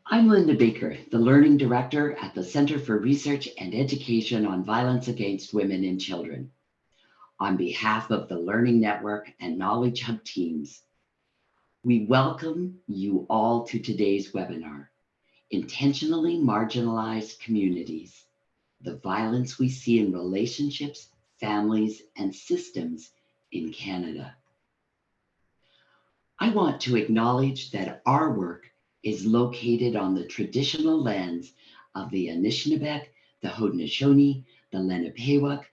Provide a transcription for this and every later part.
I'm Linda Baker, the Learning Director at the Center for Research and Education on Violence Against Women and Children. On behalf of the Learning Network and Knowledge Hub teams, we welcome you all to today's webinar, Intentionally Marginalized Communities, the Violence We See in Relationships, Families, and Systems in Canada. I want to acknowledge that our work is located on the traditional lands of the Anishinaabeg, the Haudenosaunee, the Lenapeewak,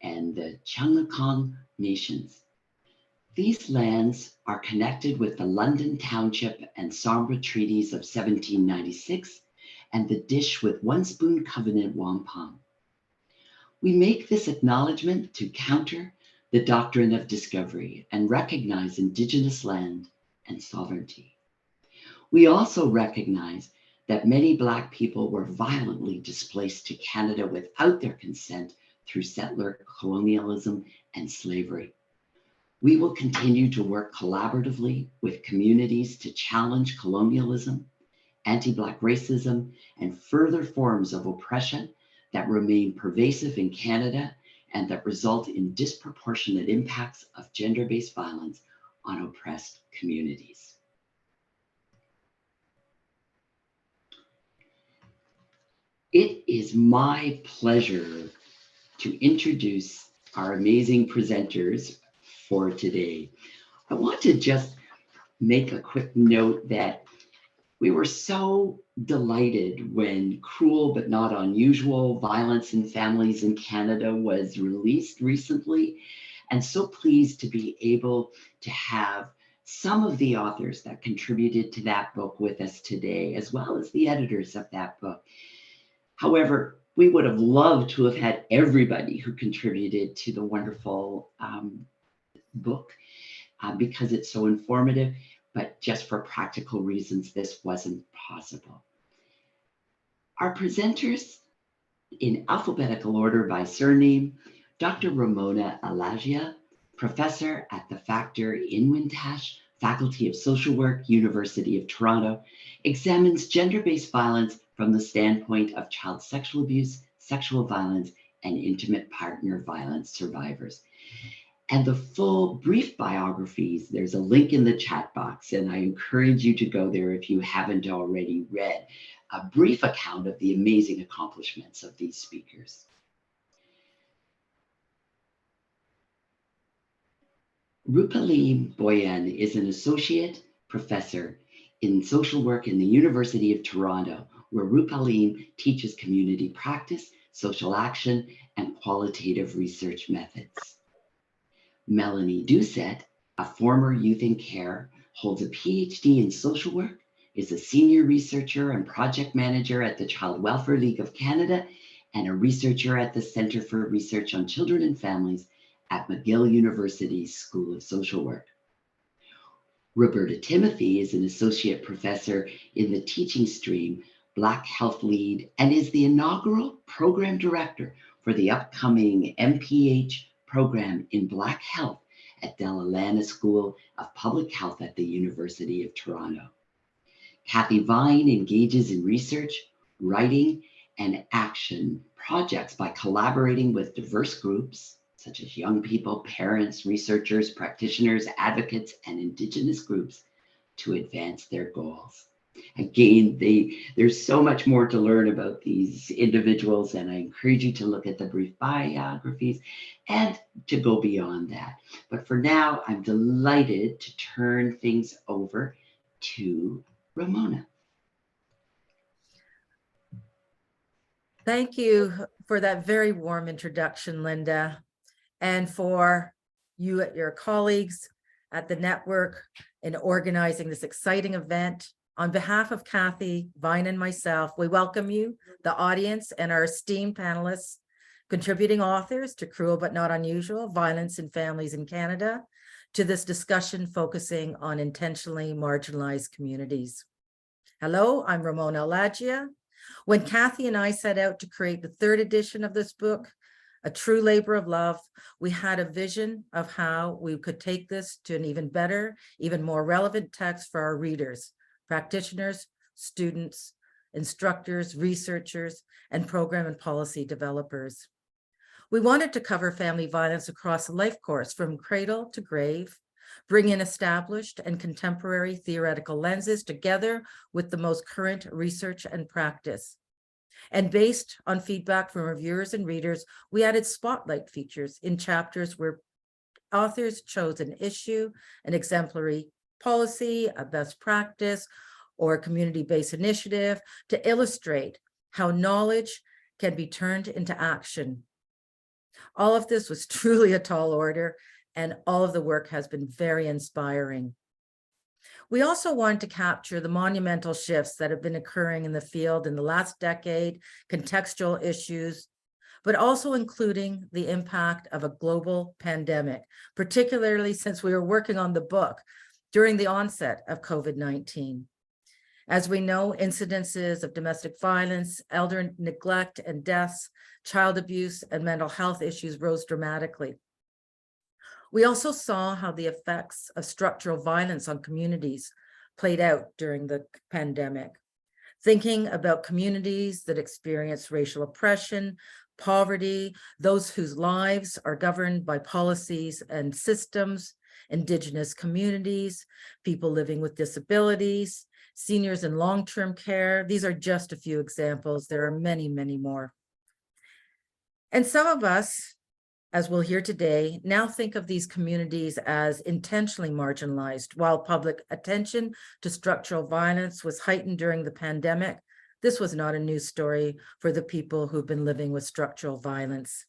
and the Chungacong nations. These lands are connected with the London Township and Sombra Treaties of 1796 and the Dish with One Spoon Covenant Wampum. We make this acknowledgement to counter the doctrine of discovery and recognize Indigenous land and sovereignty. We also recognize that many Black people were violently displaced to Canada without their consent through settler colonialism and slavery. We will continue to work collaboratively with communities to challenge colonialism, anti-Black racism, and further forms of oppression that remain pervasive in Canada and that result in disproportionate impacts of gender-based violence on oppressed communities. It is my pleasure to introduce our amazing presenters for today. I want to just make a quick note that we were so delighted when Cruel but Not Unusual: Violence in Families in Canada was released recently, and so pleased to be able to have some of the authors that contributed to that book with us today, as well as the editors of that book. However, we would have loved to have had everybody who contributed to the wonderful book because it's so informative, but just for practical reasons, this wasn't possible. Our presenters, in alphabetical order by surname: Dr. Ramona Alaggia, professor at the Factor in Wintash, Faculty of Social Work, University of Toronto, examines gender-based violence from the standpoint of child sexual abuse, sexual violence, and intimate partner violence survivors. And the full brief biographies, there's a link in the chat box, and I encourage you to go there if you haven't already read a brief account of the amazing accomplishments of these speakers. Rupaleem Bhuyan is an associate professor in social work in the University of Toronto, where Rupaleem teaches community practice, social action, and qualitative research methods. Melanie Doucet, a former youth in care, holds a PhD in social work, is a senior researcher and project manager at the Child Welfare League of Canada, and a researcher at the Centre for Research on Children and Families at McGill University's School of Social Work. Roberta Timothy is an associate professor in the teaching stream Black Health Lead and is the inaugural program director for the upcoming MPH program in Black Health at Della Lana School of Public Health at the University of Toronto. Cathy Vine engages in research, writing, and action projects by collaborating with diverse groups such as young people, parents, researchers, practitioners, advocates, and Indigenous groups to advance their goals. Again, there's so much more to learn about these individuals, and I encourage you to look at the brief biographies and to go beyond that. But for now, I'm delighted to turn things over to Ramona. Thank you for that very warm introduction, Linda, and for you and your colleagues at the network in organizing this exciting event. On behalf of Cathy, Vine, and myself, we welcome you, the audience, and our esteemed panelists, contributing authors to Cruel but Not Unusual: Violence in Families in Canada, to this discussion focusing on intentionally marginalized communities. Hello, I'm Ramona Alaggia. When Cathy and I set out to create the third edition of this book, A True Labor of Love, we had a vision of how we could take this to an even better, even more relevant text for our readers, practitioners, students, instructors, researchers, and program and policy developers. We wanted to cover family violence across the life course from cradle to grave, bring in established and contemporary theoretical lenses together with the most current research and practice. And based on feedback from reviewers and readers, we added spotlight features in chapters where authors chose an issue, an exemplary policy, a best practice, or a community-based initiative to illustrate how knowledge can be turned into action. All of this was truly a tall order, and all of the work has been very inspiring. We also wanted to capture the monumental shifts that have been occurring in the field in the last decade, contextual issues, but also including the impact of a global pandemic, particularly since we were working on the book during the onset of COVID-19. As we know, incidences of domestic violence, elder neglect and deaths, child abuse, and mental health issues rose dramatically. We also saw how the effects of structural violence on communities played out during the pandemic. Thinking about communities that experience racial oppression, poverty, those whose lives are governed by policies and systems, Indigenous communities, people living with disabilities, seniors in long-term care. These are just a few examples. There are many, many more. And some of us, as we'll hear today, now think of these communities as intentionally marginalized. While public attention to structural violence was heightened during the pandemic, this was not a news story for the people who've been living with structural violence.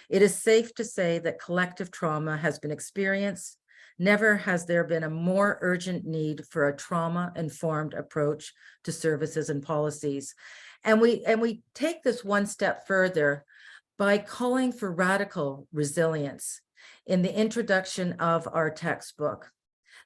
It is safe to say that collective trauma has been experienced. Never has there been a more urgent need for a trauma-informed approach to services and policies. And we take this one step further by calling for radical resilience in the introduction of our textbook.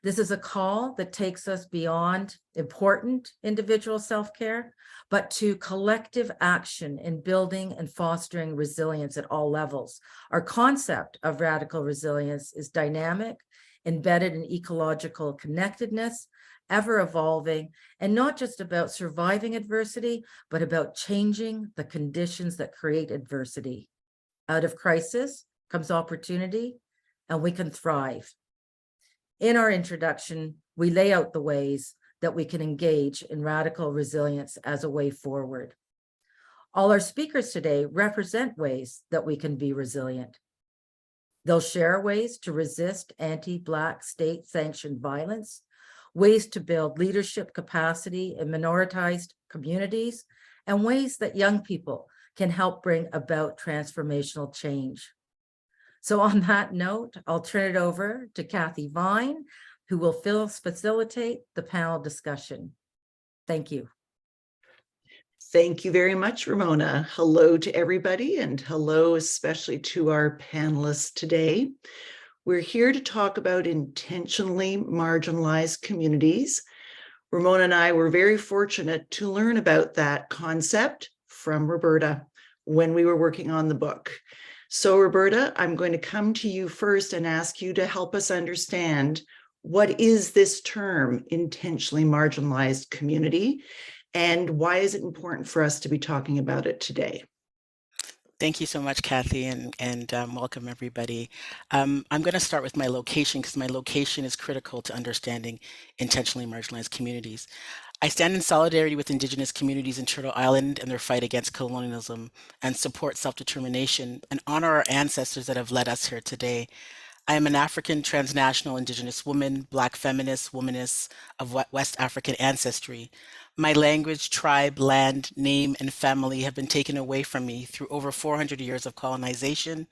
This is a call that takes us beyond important individual self-care, but to collective action in building and fostering resilience at all levels. Our concept of radical resilience is dynamic, embedded in ecological connectedness, ever evolving, and not just about surviving adversity, but about changing the conditions that create adversity. Out of crisis comes opportunity, and we can thrive. In our introduction, we lay out the ways that we can engage in radical resilience as a way forward. All our speakers today represent ways that we can be resilient. They'll share ways to resist anti-Black state-sanctioned violence, ways to build leadership capacity in minoritized communities, and ways that young people can help bring about transformational change. So on that note, I'll turn it over to Cathy Vine, who will facilitate the panel discussion. Thank you. Thank you very much, Ramona. Hello to everybody, and hello especially to our panelists today. We're here to talk about intentionally marginalized communities. Ramona and I were very fortunate to learn about that concept from Roberta when we were working on the book. So Roberta, I'm going to come to you first and ask you to help us understand what is this term, intentionally marginalized community, and why is it important for us to be talking about it today? Thank you so much, Cathy, and welcome everybody. I'm going to start with my location because my location is critical to understanding intentionally marginalized communities. I stand in solidarity with Indigenous communities in Turtle Island and their fight against colonialism, and support self-determination and honor our ancestors that have led us here today. I am an African transnational Indigenous woman, Black feminist, womanist of West African ancestry. My language, tribe, land, name, and family have been taken away from me through over 400 years of colonization,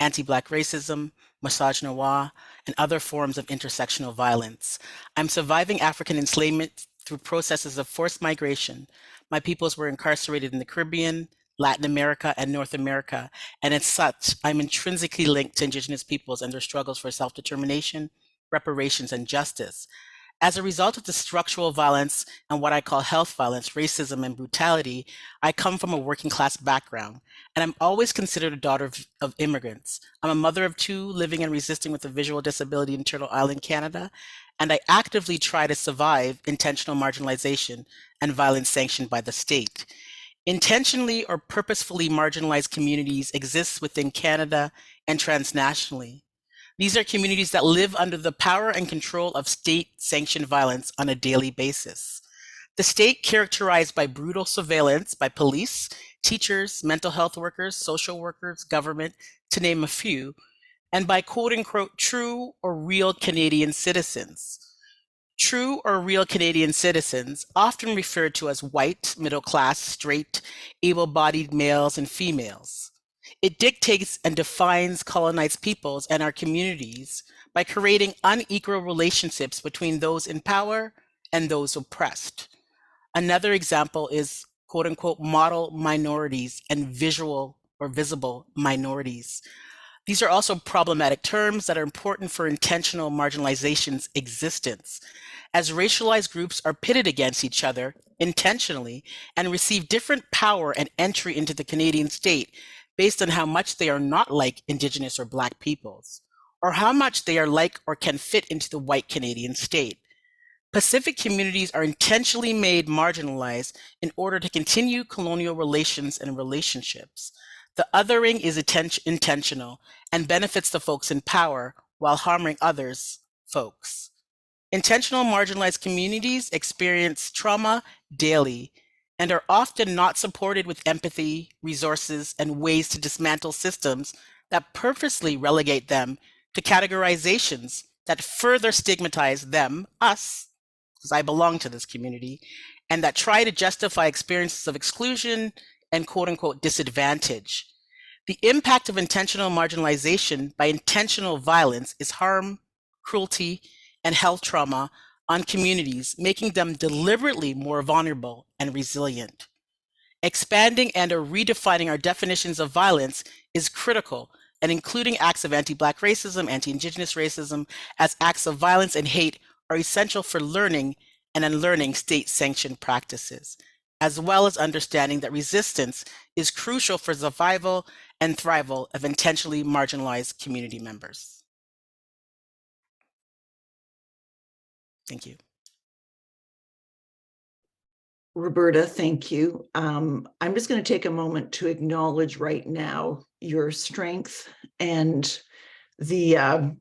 anti-Black racism, misogynoir, and other forms of intersectional violence. I'm surviving African enslavement through processes of forced migration. My peoples were incarcerated in the Caribbean, Latin America, and North America, and as such, I'm intrinsically linked to Indigenous peoples and their struggles for self-determination, reparations, and justice. As a result of the structural violence and what I call health violence, racism, and brutality, I come from a working class background, and I'm always considered a daughter of immigrants. I'm a mother of two living and resisting with a visual disability in Turtle Island, Canada, and I actively try to survive intentional marginalization and violence sanctioned by the state. Intentionally or purposefully marginalized communities exist within Canada and transnationally. These are communities that live under the power and control of state-sanctioned violence on a daily basis. The state, characterized by brutal surveillance by police, teachers, mental health workers, social workers, government, to name a few, and by quote-unquote true or real Canadian citizens. True or real Canadian citizens, often referred to as white, middle-class, straight, able-bodied males and females. It dictates and defines colonized peoples and our communities by creating unequal relationships between those in power and those oppressed. Another example is quote unquote model minorities and visual or visible minorities. These are also problematic terms that are important for intentional marginalization's existence, as racialized groups are pitted against each other intentionally and receive different power and entry into the Canadian state based on how much they are not like Indigenous or Black peoples, or how much they are like or can fit into the white Canadian state. Pacific communities are intentionally made marginalized in order to continue colonial relations and relationships. The othering is intentional and benefits the folks in power while harming others folks. Intentional marginalized communities experience trauma daily and are often not supported with empathy, resources, and ways to dismantle systems that purposely relegate them to categorizations that further stigmatize them, us, because I belong to this community, and that try to justify experiences of exclusion and quote unquote disadvantage. The impact of intentional marginalization by intentional violence is harm, cruelty, and health trauma on communities, making them deliberately more vulnerable and resilient. Expanding and or redefining our definitions of violence is critical, and including acts of anti-Black racism, anti-Indigenous racism as acts of violence and hate are essential for learning and unlearning state-sanctioned practices, as well as understanding that resistance is crucial for survival and thrival of intentionally marginalized community members. Thank you. Roberta, thank you. I'm just going to take a moment to acknowledge right now your strength and the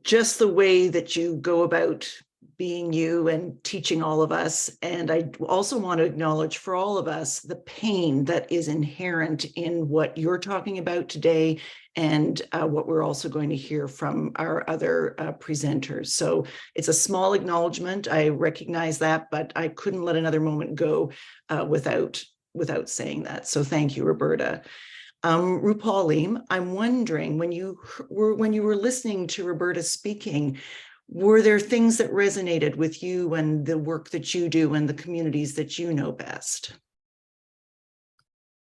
just the way that you go about being you and teaching all of us. And I also want to acknowledge for all of us the pain that is inherent in what you're talking about today and what we're also going to hear from our other presenters. So it's a small acknowledgement. I recognize that, but I couldn't let another moment go without saying that. So thank you, Roberta. Rupaleem, I'm wondering, when you were listening to Roberta speaking, were there things that resonated with you and the work that you do and the communities that you know best?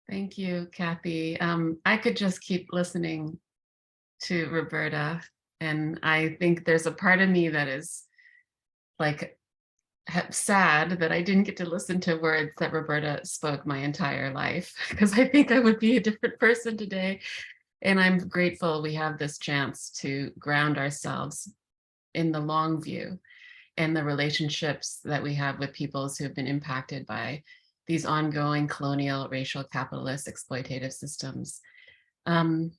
Thank you, Cathy. I could just keep listening to Roberta, and I think there's a part of me that is like sad that I didn't get to listen to words that Roberta spoke my entire life, because I think I would be a different person today. And I'm grateful we have this chance to ground ourselves in the long view and the relationships that we have with peoples who have been impacted by these ongoing colonial, racial, capitalist, exploitative systems. I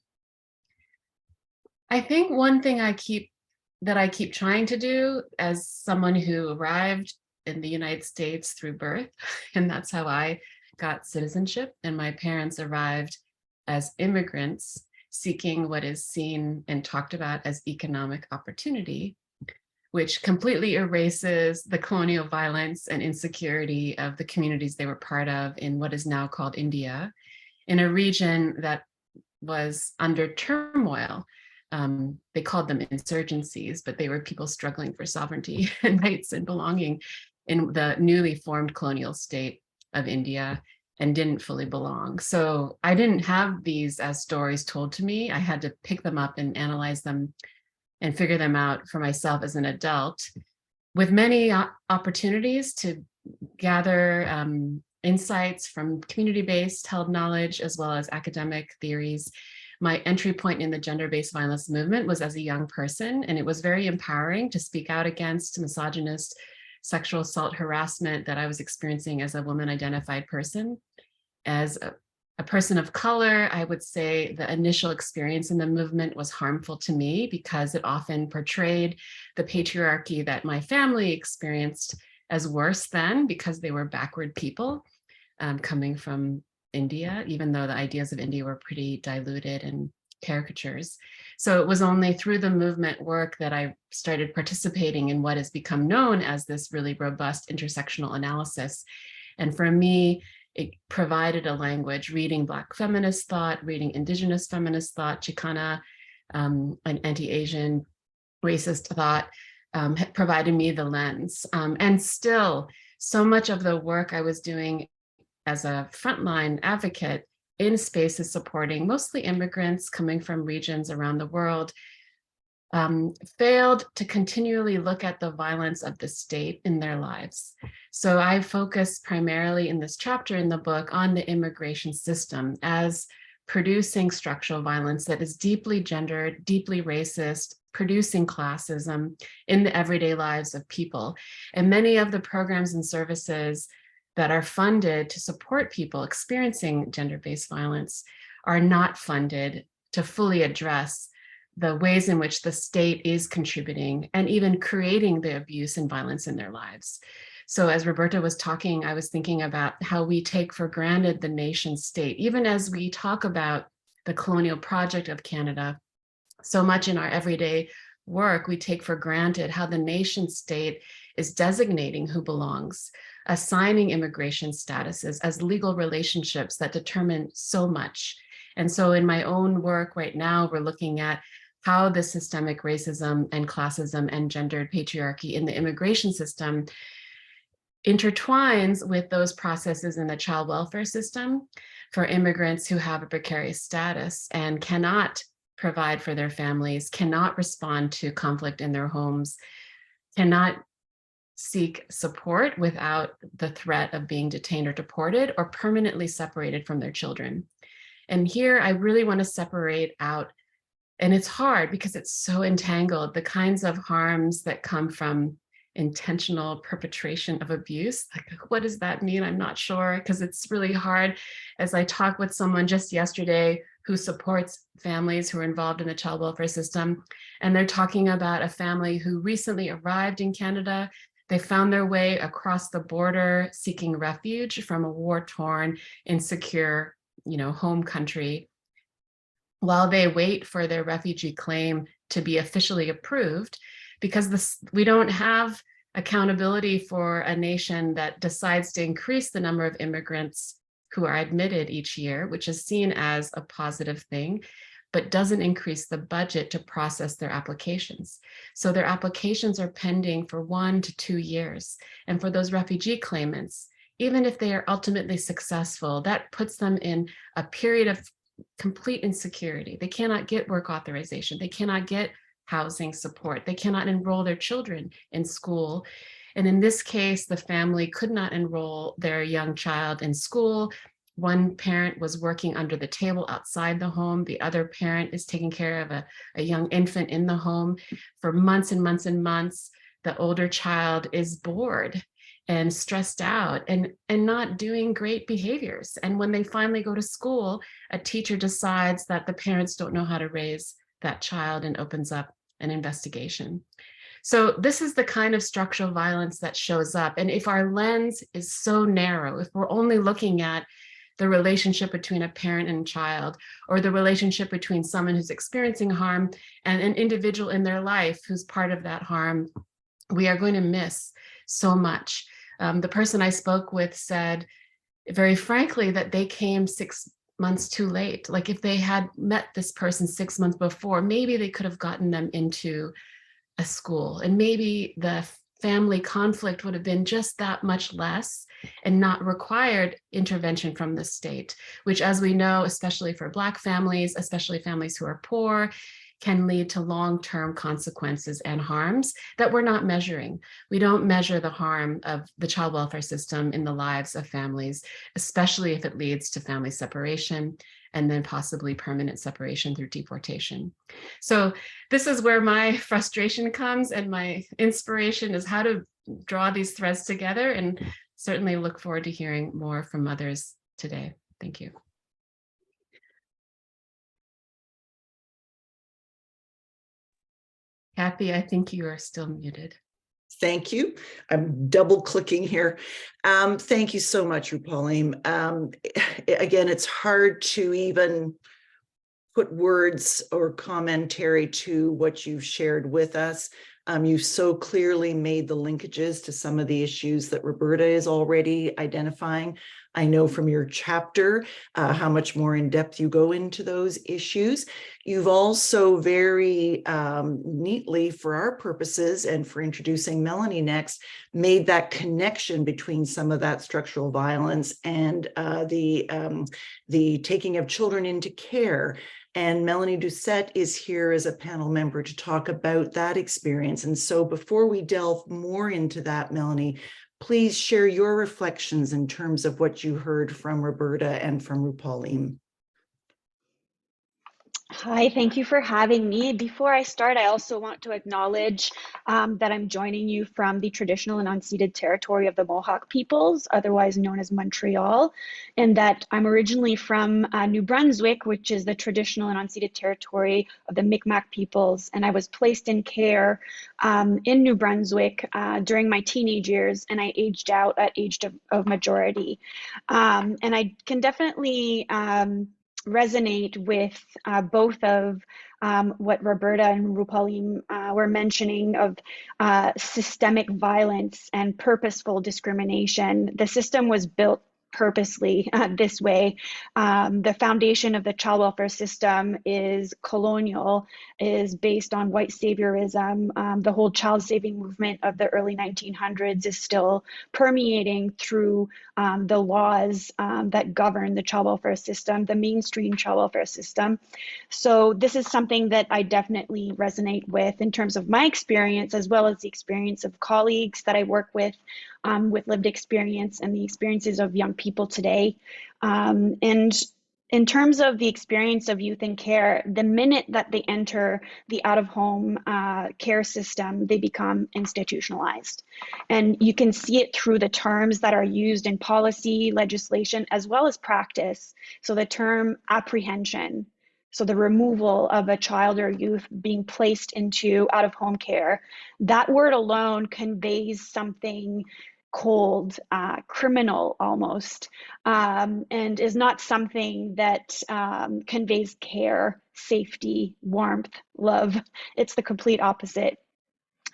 think one thing I keep trying to do as someone who arrived in the United States through birth, and that's how I got citizenship, and my parents arrived as immigrants seeking what is seen and talked about as economic opportunity, which completely erases the colonial violence and insecurity of the communities they were part of in what is now called India, in a region that was under turmoil. They called them insurgencies, but they were people struggling for sovereignty and rights and belonging in the newly formed colonial state of India and didn't fully belong. So I didn't have these as stories told to me. I had to pick them up and analyze them and figure them out for myself as an adult, with many opportunities to gather insights from community-based held knowledge as well as academic theories. my entry point in the gender-based violence movement was as a young person, and it was very empowering to speak out against misogynist sexual assault harassment that I was experiencing as a woman-identified person. As a person of color, I would say the initial experience in the movement was harmful to me because it often portrayed the patriarchy that my family experienced as worse than, because they were backward people coming from India, even though the ideas of India were pretty diluted and caricatures. So it was only through the movement work that I started participating in what has become known as this really robust intersectional analysis. And for me, it provided a language, reading Black feminist thought, reading Indigenous feminist thought, Chicana and anti-Asian racist thought, provided me the lens. And still, so much of the work I was doing as a frontline advocate in spaces supporting mostly immigrants coming from regions around the world, failed to continually look at the violence of the state in their lives. So I focus primarily in this chapter in the book on the immigration system as producing structural violence that is deeply gendered, deeply racist, producing classism in the everyday lives of people. And many of the programs and services that are funded to support people experiencing gender-based violence are not funded to fully address the ways in which the state is contributing and even creating the abuse and violence in their lives. So as Roberta was talking, I was thinking about how we take for granted the nation state, even as we talk about the colonial project of Canada. So much in our everyday work, we take for granted how the nation state is designating who belongs, assigning immigration statuses as legal relationships that determine so much. And so in my own work right now, we're looking at how the systemic racism and classism and gendered patriarchy in the immigration system intertwines with those processes in the child welfare system for immigrants who have a precarious status and cannot provide for their families, cannot respond to conflict in their homes, cannot seek support without the threat of being detained or deported or permanently separated from their children. And here I really want to separate out, and it's hard because it's so entangled, the kinds of harms that come from intentional perpetration of abuse. Like, what does that mean? I'm not sure, because it's really hard. As I talked with someone just yesterday who supports families who are involved in the child welfare system, and they're talking about a family who recently arrived in Canada. They found their way across the border seeking refuge from a war-torn, insecure, home country. While they wait for their refugee claim to be officially approved, because we don't have accountability for a nation that decides to increase the number of immigrants who are admitted each year, which is seen as a positive thing, but doesn't increase the budget to process their applications. So their applications are pending for 1 to 2 years. And for those refugee claimants, even if they are ultimately successful, that puts them in a period of complete insecurity. They cannot get work authorization. They cannot get housing support. They cannot enroll their children in school. And in this case, the family could not enroll their young child in school. One parent was working under the table outside the home. The other parent is taking care of a young infant in the home for months and months and months. The older child is bored and stressed out and not doing great behaviors. And when they finally go to school, a teacher decides that the parents don't know how to raise that child and opens up an investigation. So this is the kind of structural violence that shows up. And if our lens is so narrow, if we're only looking at the relationship between a parent and child, or the relationship between someone who's experiencing harm and an individual in their life who's part of that harm, we are going to miss so much. The person I spoke with said, very frankly, that they came 6 months too late. Like if they had met this person 6 months before, maybe they could have gotten them into a school, and maybe the family conflict would have been just that much less and not required intervention from the state, which, as we know, especially for Black families, especially families who are poor, can lead to long-term consequences and harms that we're not measuring. We don't measure the harm of the child welfare system in the lives of families, especially if it leads to family separation, and then possibly permanent separation through deportation. So this is where my frustration comes, and my inspiration is how to draw these threads together, and certainly look forward to hearing more from others today. Thank you. Cathy, I think you are still muted. Thank you. I'm double clicking here. Thank you so much, Rupaleem. Again, it's hard to even put words or commentary to what you've shared with us. You so clearly made the linkages to some of the issues that Roberta is already identifying. I know from your chapter how much more in depth you go into those issues. You've also very neatly, for our purposes and for introducing Melanie next, made that connection between some of that structural violence and the taking of children into care. And Melanie Doucet is here as a panel member to talk about that experience. And so before we delve more into that, Melanie, please share your reflections in terms of what you heard from Roberta and from Rupaleem. Hi, thank you for having me. Before I start, I also want to acknowledge that I'm joining you from the traditional and unceded territory of the Mohawk peoples, otherwise known as Montreal, and that I'm originally from New Brunswick, which is the traditional and unceded territory of the Mi'kmaq peoples. And I was placed in care in New Brunswick during my teenage years, and I aged out at age of majority. And I can definitely resonate with both of what Roberta and Rupaleem were mentioning of systemic violence and purposeful discrimination. The system was built purposely this way. The foundation of the child welfare system is colonial, is based on white saviorism. The whole child saving movement of the early 1900s is still permeating through the laws that govern the child welfare system, the mainstream child welfare system. So this is something that I definitely resonate with in terms of my experience, as well as the experience of colleagues that I work with lived experience and the experiences of young people today. And in terms of the experience of youth in care, the minute that they enter the out-of-home care system, they become institutionalized. And you can see it through the terms that are used in policy, legislation, as well as practice. So the term apprehension, so the removal of a child or youth being placed into out-of-home care, that word alone conveys something cold, criminal almost, and is not something that conveys care, safety, warmth, love. It's the complete opposite.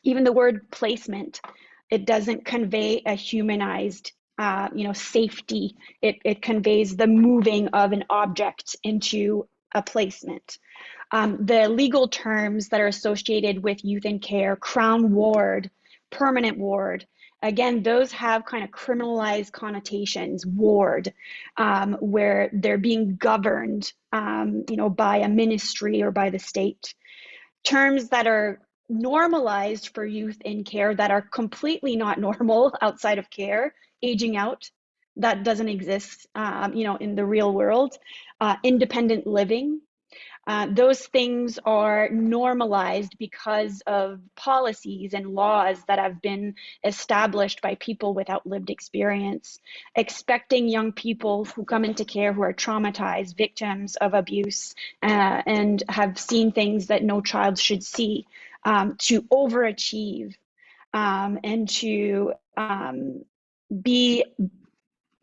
Even the word placement, it doesn't convey a humanized safety. It conveys the moving of an object into a placement. The legal terms that are associated with youth in care, crown ward, permanent ward, again, those have kind of criminalized connotations, ward, where they're being governed, by a ministry or by the state. Terms that are normalized for youth in care that are completely not normal outside of care, aging out, that doesn't exist, in the real world, independent living. Those things are normalized because of policies and laws that have been established by people without lived experience, expecting young people who come into care who are traumatized, victims of abuse, and have seen things that no child should see, to overachieve and to be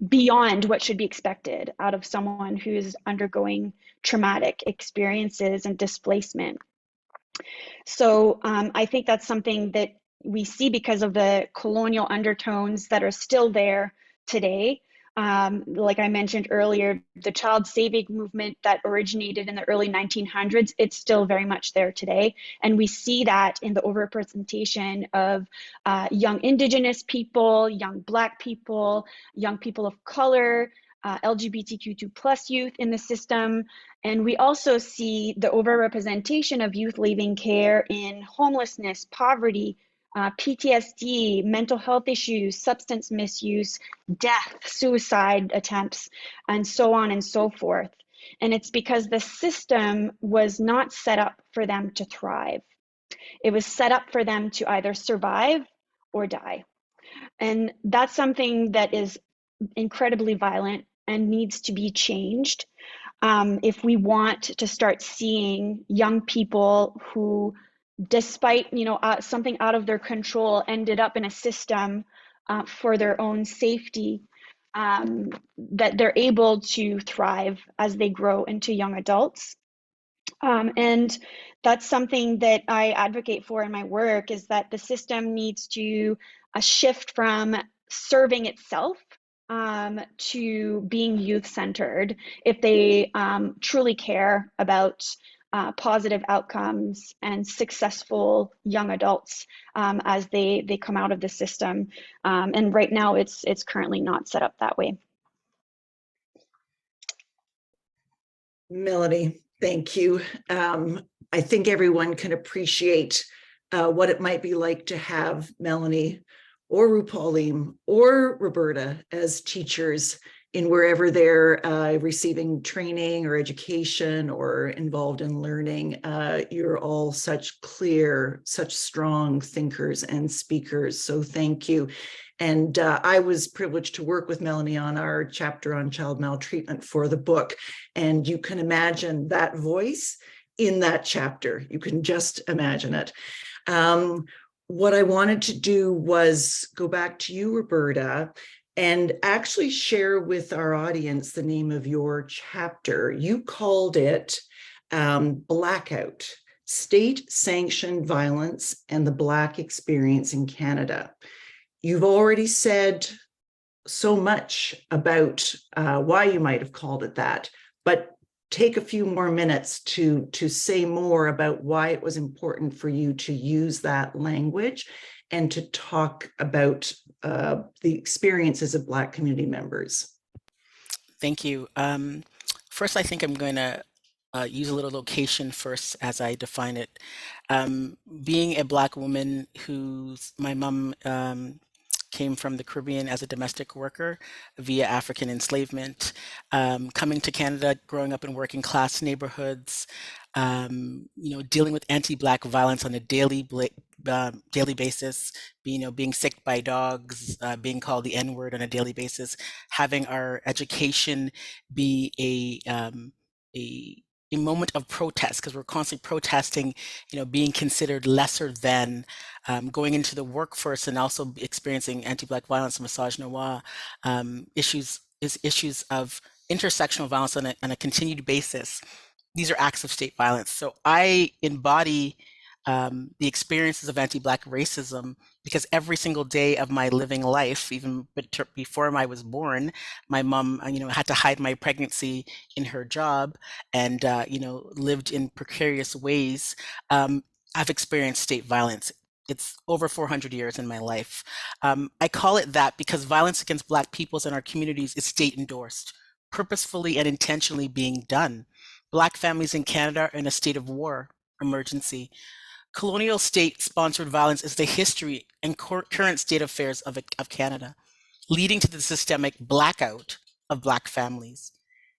beyond what should be expected out of someone who's undergoing traumatic experiences and displacement. So I think that's something that we see because of the colonial undertones that are still there today. Like I mentioned earlier, the child saving movement that originated in the early 1900s, it's still very much there today. And we see that in the overrepresentation of young Indigenous people, young Black people, young people of color, LGBTQ2+ youth in the system. And we also see the overrepresentation of youth leaving care in homelessness, poverty, PTSD, mental health issues, substance misuse, death, suicide attempts, and so on and so forth. And it's because the system was not set up for them to thrive. It was set up for them to either survive or die. And that's something that is incredibly violent and needs to be changed. If we want to start seeing young people who, despite something out of their control, ended up in a system for their own safety, that they're able to thrive as they grow into young adults. And that's something that I advocate for in my work, is that the system needs to shift from serving itself to being youth-centered if they truly care about positive outcomes and successful young adults as they come out of the system. And right now, it's currently not set up that way. Melanie, thank you. I think everyone can appreciate what it might be like to have Melanie or Rupaleem or Roberta as teachers in wherever they're receiving training or education or involved in learning. You're all such clear, such strong thinkers and speakers. So thank you. And I was privileged to work with Melanie on our chapter on child maltreatment for the book. And you can imagine that voice in that chapter. You can just imagine it. What I wanted to do was go back to you, Roberta, and actually share with our audience the name of your chapter. You called it Blackout: State-Sanctioned Violence and the Black Experience in Canada. You've already said so much about why you might have called it that, but take a few more minutes to say more about why it was important for you to use that language and to talk about the experiences of Black community members. Thank you. First, I think I'm going to use a little location first as I define it. Being a Black woman my mom came from the Caribbean as a domestic worker via African enslavement, coming to Canada, growing up in working class neighborhoods, dealing with anti-Black violence on a daily basis, being sick by dogs, being called the N-word on a daily basis, having our education be a moment of protest, because we're constantly protesting, being considered lesser than, going into the workforce and also experiencing anti-Black violence, misogynoir, issues of intersectional violence on a continued basis. These are acts of state violence. So I embody the experiences of anti-Black racism, because every single day of my living life, even before I was born, my mom, had to hide my pregnancy in her job and, lived in precarious ways. I've experienced state violence. It's over 400 years in my life. I call it that because violence against Black peoples in our communities is state endorsed, purposefully and intentionally being done. Black families in Canada are in a state of war, emergency. Colonial state-sponsored violence is the history and current state of affairs of Canada, leading to the systemic blackout of Black families.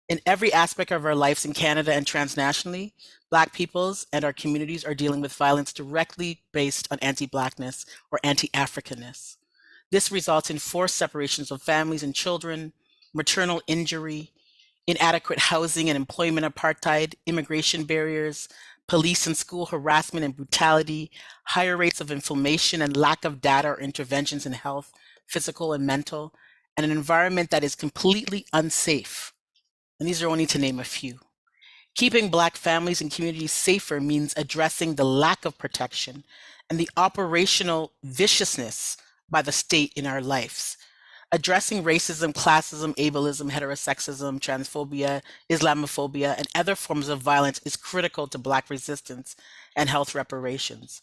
In every aspect of our lives in Canada and transnationally, Black peoples and our communities are dealing with violence directly based on anti-Blackness or anti-Africanness. This results in forced separations of families and children, maternal injury, inadequate housing and employment apartheid, immigration barriers, police and school harassment and brutality, higher rates of inflammation and lack of data or interventions in health, physical and mental, and an environment that is completely unsafe. And these are only to name a few. Keeping Black families and communities safer means addressing the lack of protection and the operational viciousness by the state in our lives. Addressing racism, classism, ableism, heterosexism, transphobia, Islamophobia, and other forms of violence is critical to Black resistance and health reparations.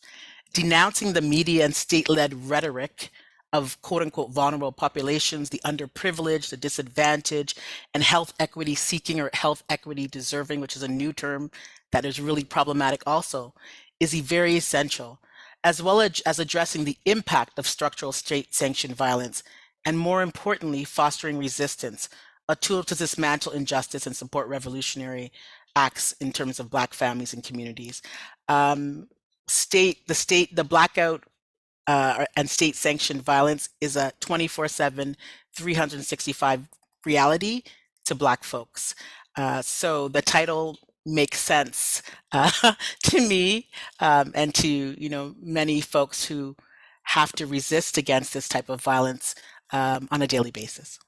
Denouncing the media and state-led rhetoric of quote-unquote vulnerable populations, the underprivileged, the disadvantaged, and health equity seeking or health equity deserving, which is a new term that is really problematic also, is very essential, as well as addressing the impact of structural state-sanctioned violence, and more importantly, fostering resistance a tool to dismantle injustice and support revolutionary acts in terms of Black families and communities. The blackout and state-sanctioned violence is a 24/7, 365 reality to Black folks. So the title makes sense to me and to many folks who have to resist against this type of violence on a daily basis.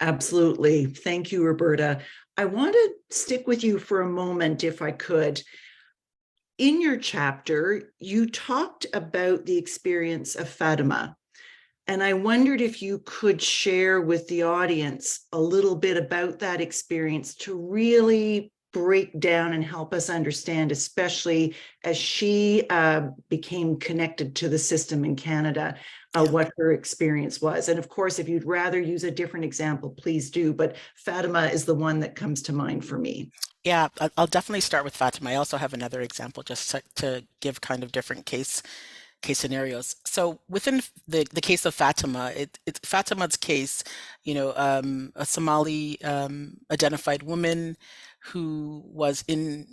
Absolutely. Thank you, Roberta. I want to stick with you for a moment, if I could. In your chapter, you talked about the experience of Fatima, and I wondered if you could share with the audience a little bit about that experience to really break down and help us understand, especially as she became connected to the system in Canada, what her experience was. And of course, if you'd rather use a different example, please do, but Fatima is the one that comes to mind for me. Yeah, I'll definitely start with Fatima. I also have another example just to give kind of different case scenarios. So within the case of Fatima, it's Fatima's case, a Somali identified woman who was in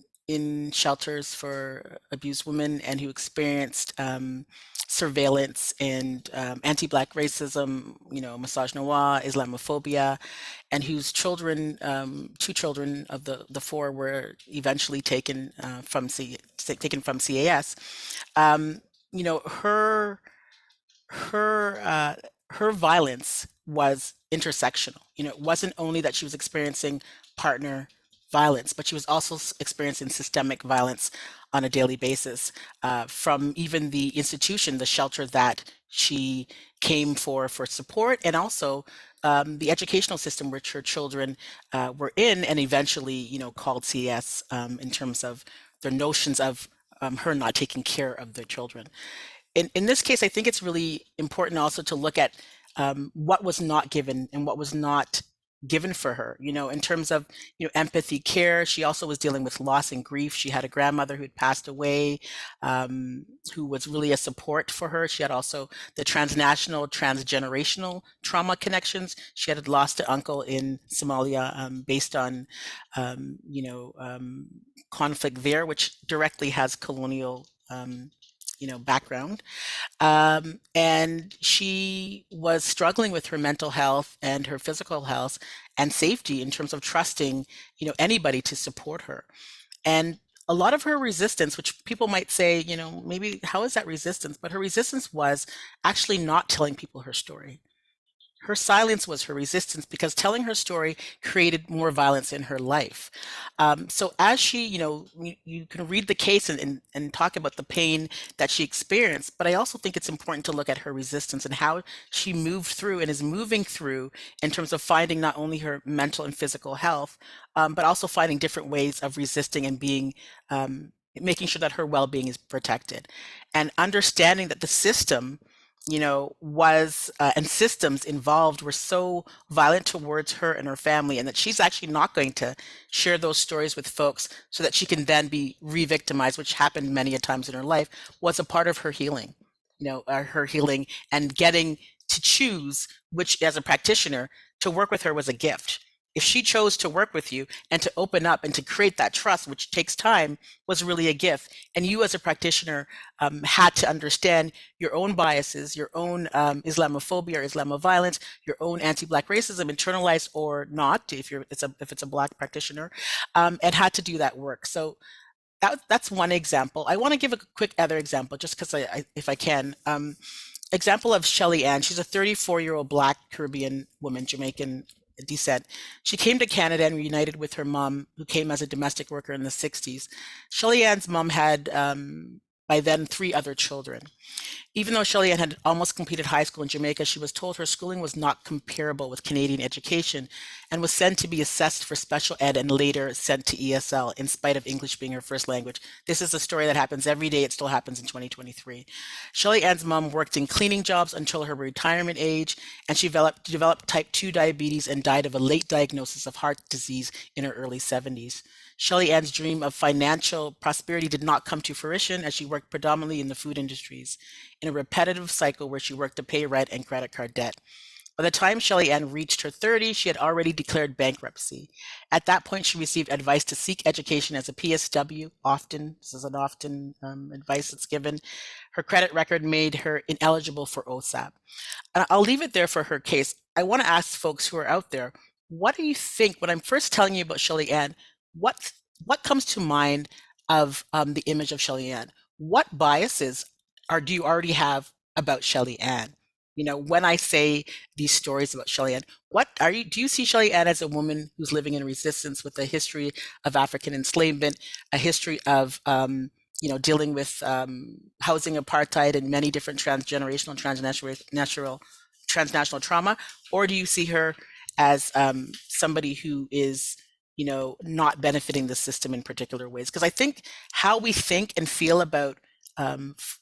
shelters for abused women and who experienced surveillance and anti-Black racism, misogynoir, Islamophobia, and whose children, two children of the four, were eventually taken from CAS. Her violence was intersectional. It wasn't only that she was experiencing partner violence, but she was also experiencing systemic violence on a daily basis from even the institution, the shelter that she came for support, and also the educational system which her children were in, and eventually, called CS in terms of their notions of her not taking care of their children. In this case, I think it's really important also to look at what was not given and what was not given for her, in terms of, empathy, care. She also was dealing with loss and grief. She had a grandmother who had passed away, who was really a support for her. She had also the transnational, transgenerational trauma connections. She had lost an uncle in Somalia based on, conflict there, which directly has colonial background. And she was struggling with her mental health and her physical health and safety in terms of trusting, anybody to support her. And a lot of her resistance, which people might say, maybe how is that resistance? But her resistance was actually not telling people her story. Her silence was her resistance because telling her story created more violence in her life. So as she, you can read the case and talk about the pain that she experienced, but I also think it's important to look at her resistance and how she moved through and is moving through in terms of finding not only her mental and physical health, but also finding different ways of resisting and being, making sure that her well-being is protected. And understanding that the system was and systems involved were so violent towards her and her family, and that she's actually not going to share those stories with folks so that she can then be re-victimized, which happened many a times in her life, was a part of her healing, her healing, and getting to choose which, as a practitioner, to work with her was a gift. If she chose to work with you and to open up and to create that trust, which takes time, was really a gift. And you as a practitioner had to understand your own biases, your own Islamophobia or Islamoviolence, your own anti-Black racism, internalized or not, if it's a Black practitioner, and had to do that work. So that's one example. I want to give a quick other example, just because if I can. Example of Shelly Ann. She's a 34-year-old Black Caribbean woman, Jamaican descent. She came to Canada and reunited with her mom, who came as a domestic worker in the 60s. Shelly Ann's mom had, by then, 3 other children. Even though Shelly Ann had almost completed high school in Jamaica, she was told her schooling was not comparable with Canadian education and was sent to be assessed for special ed and later sent to ESL in spite of English being her first language. This is a story that happens every day. It still happens in 2023. Shelly Ann's mom worked in cleaning jobs until her retirement age, and she developed type 2 diabetes and died of a late diagnosis of heart disease in her early 70s. Shelly Ann's dream of financial prosperity did not come to fruition as she worked predominantly in the food industries, in a repetitive cycle where she worked to pay rent and credit card debt. By the time Shelley Ann reached her 30s, she had already declared bankruptcy. At that point, she received advice to seek education as a PSW. This is an often advice that's given. Her credit record made her ineligible for OSAP. And I'll leave it there for her case. I want to ask folks who are out there, what do you think, when I'm first telling you about Shelley Ann, what comes to mind of the image of Shelley Ann? What biases do you already have about Shelley Ann? You know, when I say these stories about Shelley Ann, do you see Shelley Ann as a woman who's living in resistance with a history of African enslavement, a history of dealing with housing apartheid and many different transgenerational, transnational trauma? Or do you see her as somebody who is, not benefiting the system in particular ways? Because I think how we think and feel about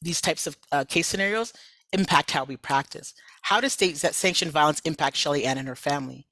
these types of case scenarios impact how we practice. How does state-sanctioned violence impact Shelley Ann and her family?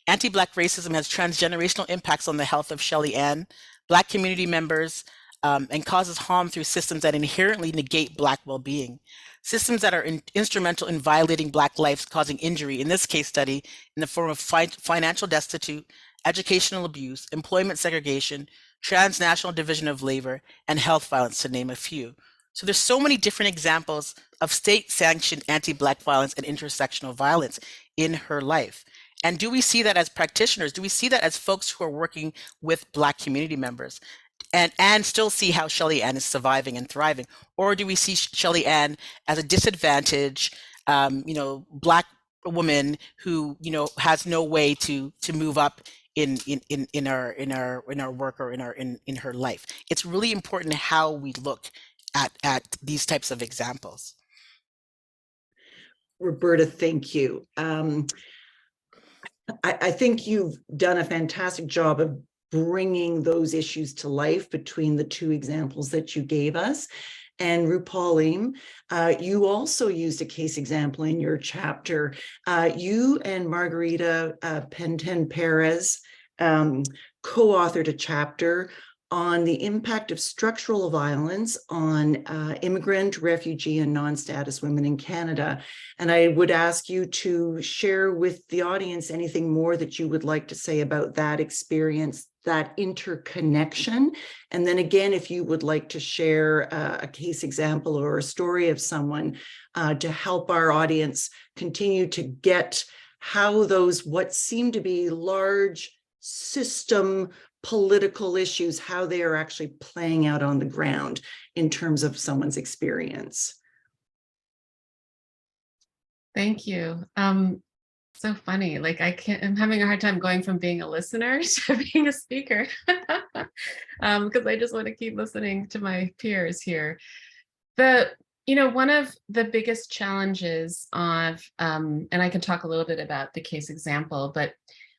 Anti-Black racism has transgenerational impacts on the health of Shelley Ann, Black community members, and causes harm through systems that inherently negate Black well-being. Systems that are instrumental in violating Black lives, causing injury, in this case study, in the form of financial destitute, educational abuse, employment segregation, transnational division of labor, and health violence, to name a few. So there's so many different examples of state-sanctioned anti-Black violence and intersectional violence in her life. And do we see that as practitioners? Do we see that as folks who are working with Black community members and still see how Shelley Ann is surviving and thriving? Or do we see Shelley Ann as a disadvantaged, Black woman who, has no way to move up in our work or in her life? It's really important how we look at these types of examples. Roberta, thank you. I think you've done a fantastic job of bringing those issues to life between the two examples that you gave us. And Rupaleem, you also used a case example in your chapter. You and Margarita Penten Perez co-authored a chapter on the impact of structural violence on immigrant, refugee, and non-status women in Canada. And I would ask you to share with the audience anything more that you would like to say about that experience, that interconnection. And then again, if you would like to share a case example or a story of someone to help our audience continue to get how those, what seem to be large system political issues, how they are actually playing out on the ground in terms of someone's experience. Thank you. So funny. Like I'm having a hard time going from being a listener to being a speaker because I just want to keep listening to my peers here. One of the biggest challenges of, and I can talk a little bit about the case example, but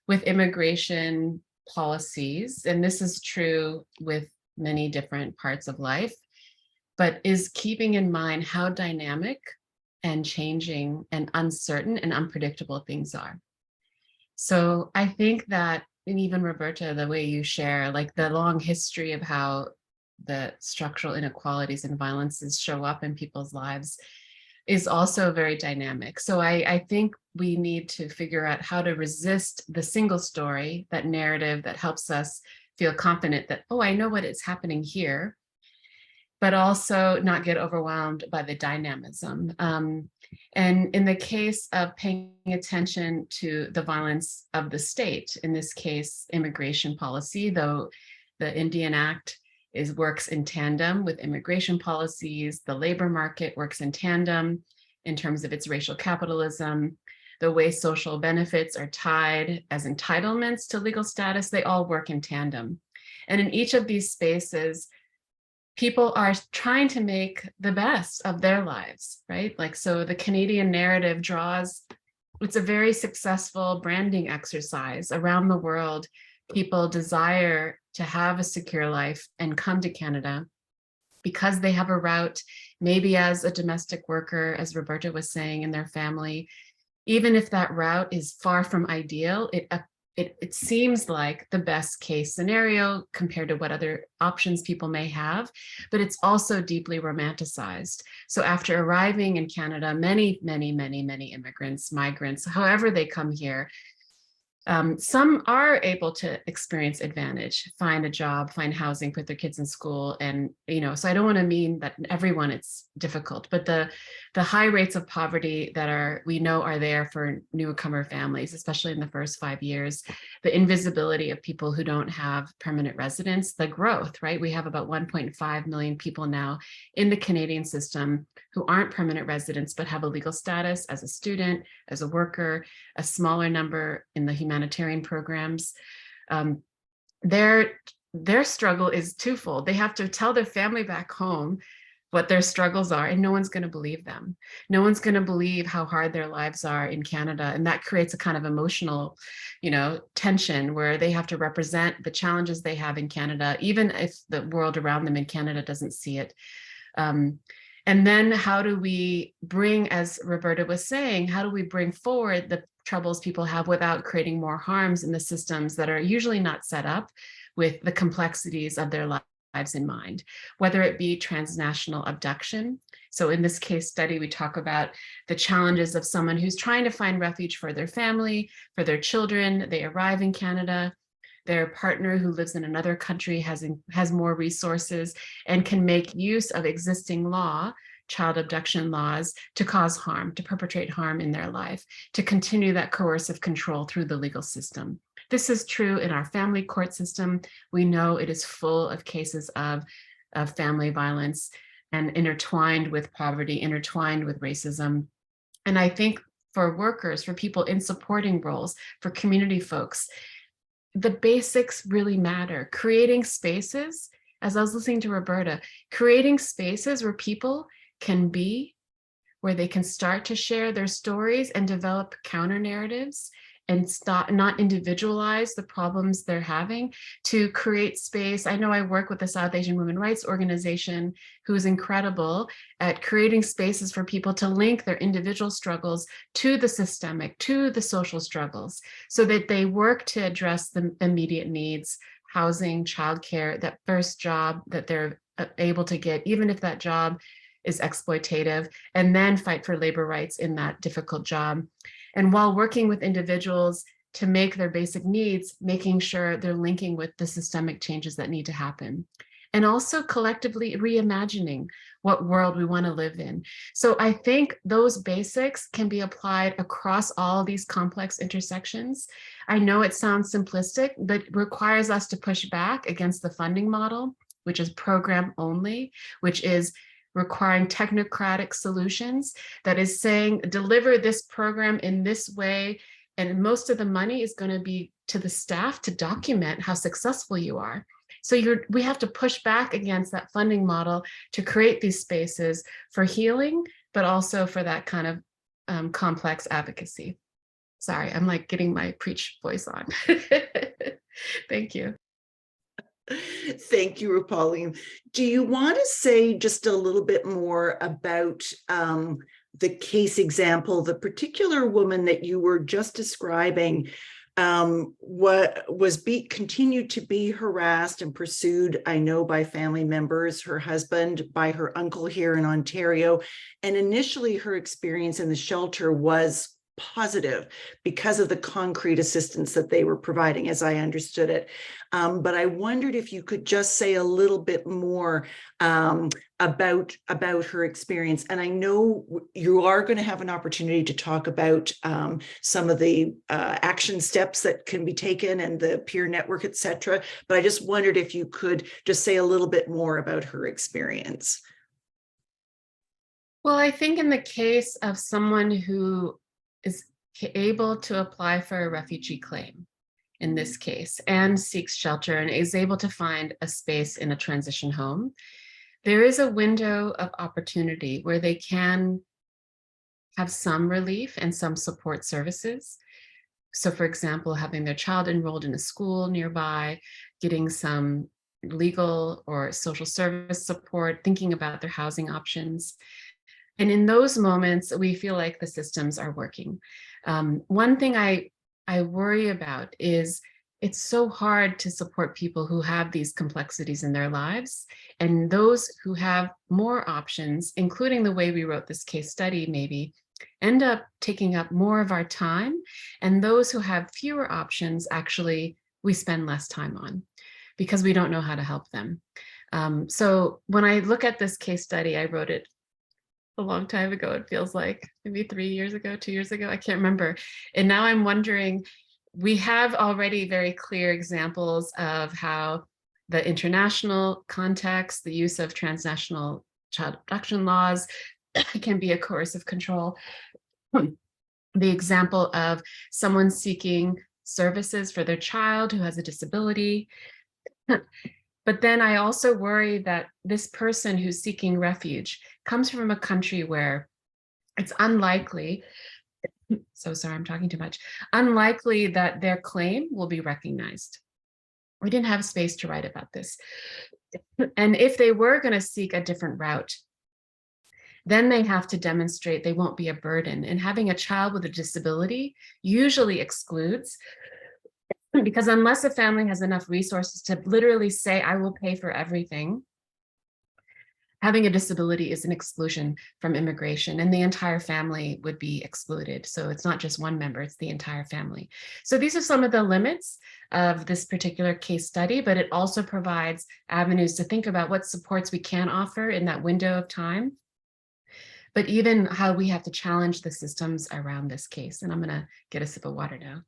with immigration policies, and this is true with many different parts of life, but is keeping in mind how dynamic and changing and uncertain and unpredictable things are. So I think that, and even Roberta, the way you share, like the long history of how the structural inequalities and violences show up in people's lives is also very dynamic. So I think we need to figure out how to resist the single story, that narrative that helps us feel confident that, oh, I know what is happening here, but also not get overwhelmed by the dynamism. And in the case of paying attention to the violence of the state, in this case, immigration policy, though the Indian Act works in tandem with immigration policies, the labor market works in tandem in terms of its racial capitalism, the way social benefits are tied as entitlements to legal status, they all work in tandem. And in each of these spaces, people are trying to make the best of their lives, right? Like, so the Canadian narrative it's a very successful branding exercise around the world. People desire to have a secure life and come to Canada because they have a route, maybe as a domestic worker, as Roberta was saying, in their family. Even if that route is far from ideal, it it seems like the best case scenario compared to what other options people may have, but it's also deeply romanticized. So after arriving in Canada, many immigrants, migrants, however they come here, some are able to experience advantage, find a job, find housing, put their kids in school. And, so I don't want to mean that everyone it's difficult, but the high rates of poverty that we know are there for newcomer families, especially in the first 5 years, the invisibility of people who don't have permanent residence, the growth, right? We have about 1.5 million people now in the Canadian system who aren't permanent residents, but have a legal status as a student, as a worker, a smaller number in the humanitarian programs. Their struggle is twofold. They have to tell their family back home what their struggles are, and no one's going to believe them. No one's going to believe how hard their lives are in Canada. And that creates a kind of emotional, tension where they have to represent the challenges they have in Canada, even if the world around them in Canada doesn't see it. And then how do we bring, as Roberta was saying, how do we bring forward the troubles people have without creating more harms in the systems that are usually not set up with the complexities of their lives in mind, whether it be transnational abduction. So in this case study, we talk about the challenges of someone who's trying to find refuge for their family, for their children. They arrive in Canada. Their partner who lives in another country has more resources and can make use of existing law, child abduction laws, to cause harm, to perpetrate harm in their life, to continue that coercive control through the legal system. This is true in our family court system. We know it is full of cases of family violence and intertwined with poverty, intertwined with racism. And I think for workers, for people in supporting roles, for community folks, the basics really matter. Creating spaces, as I was listening to Roberta, creating spaces where people can be, where they can start to share their stories and develop counter narratives and not individualize the problems they're having, to create space. I know I work with the South Asian Women Rights Organization, who is incredible at creating spaces for people to link their individual struggles to the systemic, to the social struggles, so that they work to address the immediate needs, housing, childcare, that first job that they're able to get, even if that job is exploitative, and then fight for labor rights in that difficult job. And while working with individuals to make their basic needs, making sure they're linking with the systemic changes that need to happen. And also collectively reimagining what world we want to live in. So I think those basics can be applied across all these complex intersections. I know it sounds simplistic, but it requires us to push back against the funding model, which is program only, which is requiring technocratic solutions, that is saying, deliver this program in this way, and most of the money is going to be to the staff to document how successful you are. So we have to push back against that funding model to create these spaces for healing, but also for that kind of complex advocacy. Sorry, I'm like getting my preach voice on. Thank you. Thank you, Rupaleem. Do you want to say just a little bit more about the case example, the particular woman that you were just describing, what was continued to be harassed and pursued, I know, by family members, her husband, by her uncle here in Ontario, and initially her experience in the shelter was positive because of the concrete assistance that they were providing, as I understood it. But I wondered if you could just say a little bit more about her experience. And I know you are going to have an opportunity to talk about some of the action steps that can be taken and the peer network, etc. But I just wondered if you could just say a little bit more about her experience. Well, I think in the case of someone who is able to apply for a refugee claim in this case and seeks shelter and is able to find a space in a transition home, there is a window of opportunity where they can have some relief and some support services. So for example, having their child enrolled in a school nearby, getting some legal or social service support, thinking about their housing options. And in those moments, we feel like the systems are working. One thing I I worry about is it's so hard to support people who have these complexities in their lives. And those who have more options, including the way we wrote this case study, maybe end up taking up more of our time. And those who have fewer options, actually, we spend less time on because we don't know how to help them. So when I look at this case study, I wrote it a long time ago. It feels like maybe 3 years ago, 2 years ago, I can't remember. And now I'm wondering, we have already very clear examples of how the international context, the use of transnational child abduction laws can be a coercive control. The example of someone seeking services for their child who has a disability. But then I also worry that this person who's seeking refuge comes from a country where it's unlikely, so sorry, I'm talking too much, unlikely that their claim will be recognized. We didn't have space to write about this. And if they were going to seek a different route, then they have to demonstrate they won't be a burden. And having a child with a disability usually excludes, because unless a family has enough resources to literally say, I will pay for everything, having a disability is an exclusion from immigration, and the entire family would be excluded. So it's not just one member, it's the entire family. So these are some of the limits of this particular case study, but it also provides avenues to think about what supports we can offer in that window of time, but even how we have to challenge the systems around this case. And I'm gonna get a sip of water now.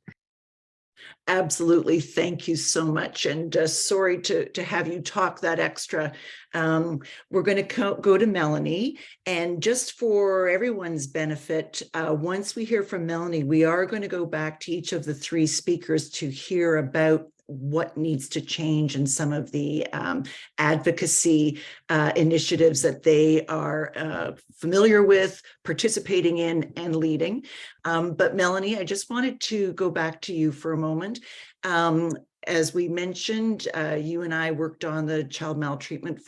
Absolutely. Thank you so much. And sorry to have you talk that extra. We're going to go to Melanie. And just for everyone's benefit, once we hear from Melanie, we are going to go back to each of the three speakers to hear about what needs to change in some of the advocacy initiatives that they are familiar with, participating in, and leading. But Melanie, I just wanted to go back to you for a moment. As we mentioned, you and I worked on the child maltreatment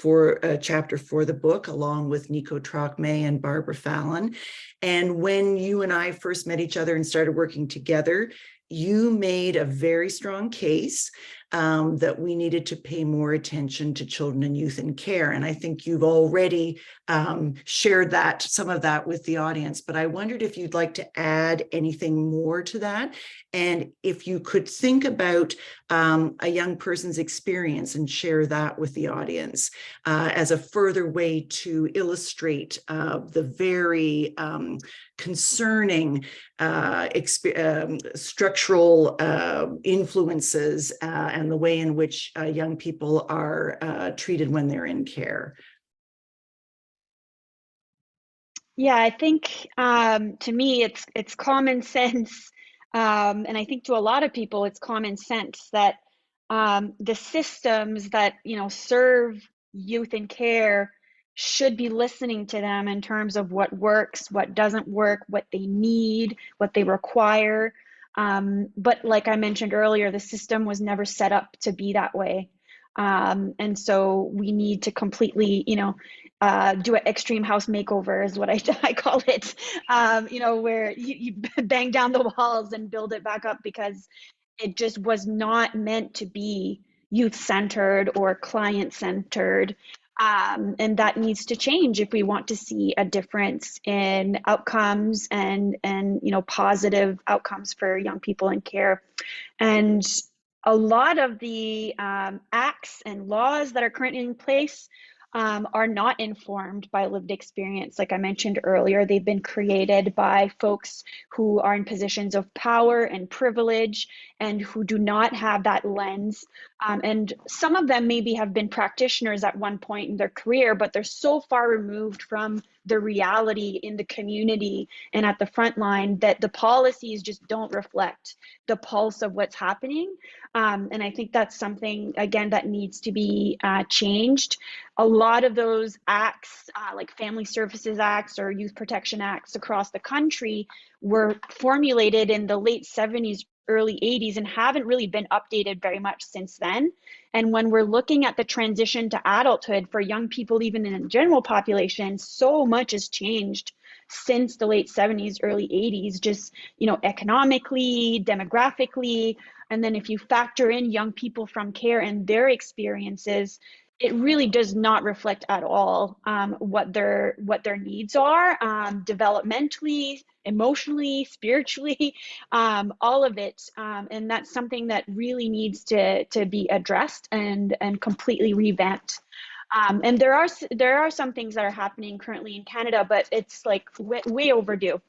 chapter for the book, along with Nico Trocme and Barbara Fallon. And when you and I first met each other and started working together, you made a very strong case that we needed to pay more attention to children and youth in care. And I think you've already shared some of that with the audience, but I wondered if you'd like to add anything more to that. And if you could think about a young person's experience and share that with the audience as a further way to illustrate the very concerning structural influences and the way in which young people are treated when they're in care. Yeah, I think to me it's common sense, and I think to a lot of people it's common sense that the systems that serve youth in care should be listening to them in terms of what works, what doesn't work, what they need, what they require. But like I mentioned earlier, the system was never set up to be that way. And so we need to completely, do an extreme house makeover is what I call it, where you bang down the walls and build it back up, because it just was not meant to be youth-centered or client-centered. And that needs to change if we want to see a difference in outcomes and positive outcomes for young people in care. And a lot of the acts and laws that are currently in place are not informed by lived experience. Like I mentioned earlier, they've been created by folks who are in positions of power and privilege and who do not have that lens. And some of them maybe have been practitioners at one point in their career, but they're so far removed from the reality in the community and at the front line that the policies just don't reflect the pulse of what's happening. And I think that's something, again, that needs to be changed. A lot of those acts, like Family Services Acts or Youth Protection Acts across the country, were formulated in the late 70s, early 80s, and haven't really been updated very much since then. And when we're looking at the transition to adulthood for young people, even in the general population, so much has changed since the late 70s, early 80s, just, economically, demographically. And then if you factor in young people from care and their experiences, it really does not reflect at all what their needs are, developmentally, emotionally, spiritually, all of it. And that's something that really needs to be addressed and completely revamped. And there are some things that are happening currently in Canada, but it's like way overdue.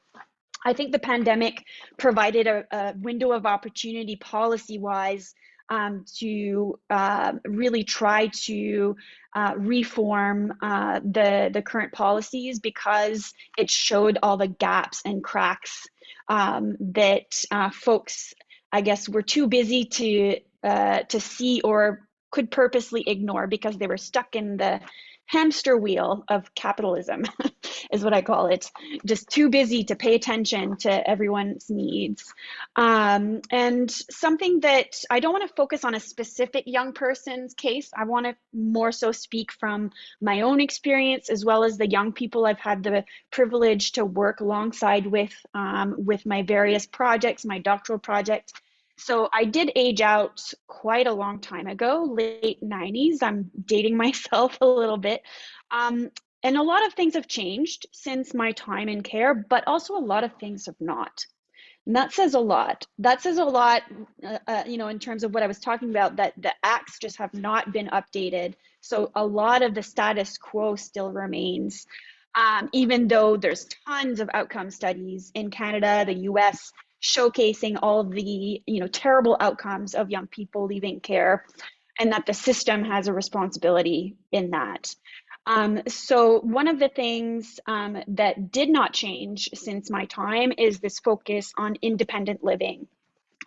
I think the pandemic provided a window of opportunity policy-wise to really try to reform the current policies, because it showed all the gaps and cracks that folks, I guess, were too busy to see or could purposely ignore, because they were stuck in the hamster wheel of capitalism is what I call it, just too busy to pay attention to everyone's needs. And something that I don't want to focus on a specific young person's case. I want to more so speak from my own experience, as well as the young people I've had the privilege to work alongside with my various projects, my doctoral project. So I did age out quite a long time ago, late 90s. I'm dating myself a little bit. And a lot of things have changed since my time in care, but also a lot of things have not. And that says a lot. That says a lot, in terms of what I was talking about, that the acts just have not been updated. So a lot of the status quo still remains, even though there's tons of outcome studies in Canada, the US, showcasing all of the terrible outcomes of young people leaving care, and that the system has a responsibility in that. So one of the things that did not change since my time is this focus on independent living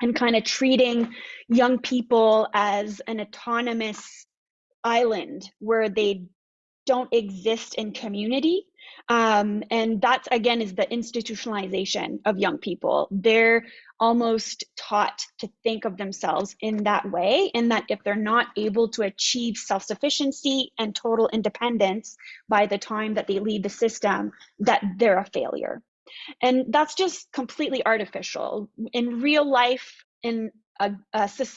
and kind of treating young people as an autonomous island where they don't exist in community. And that, again, is the institutionalization of young people. They're almost taught to think of themselves in that way, and that if they're not able to achieve self-sufficiency and total independence by the time that they leave the system, that they're a failure. And that's just completely artificial. In real life, in a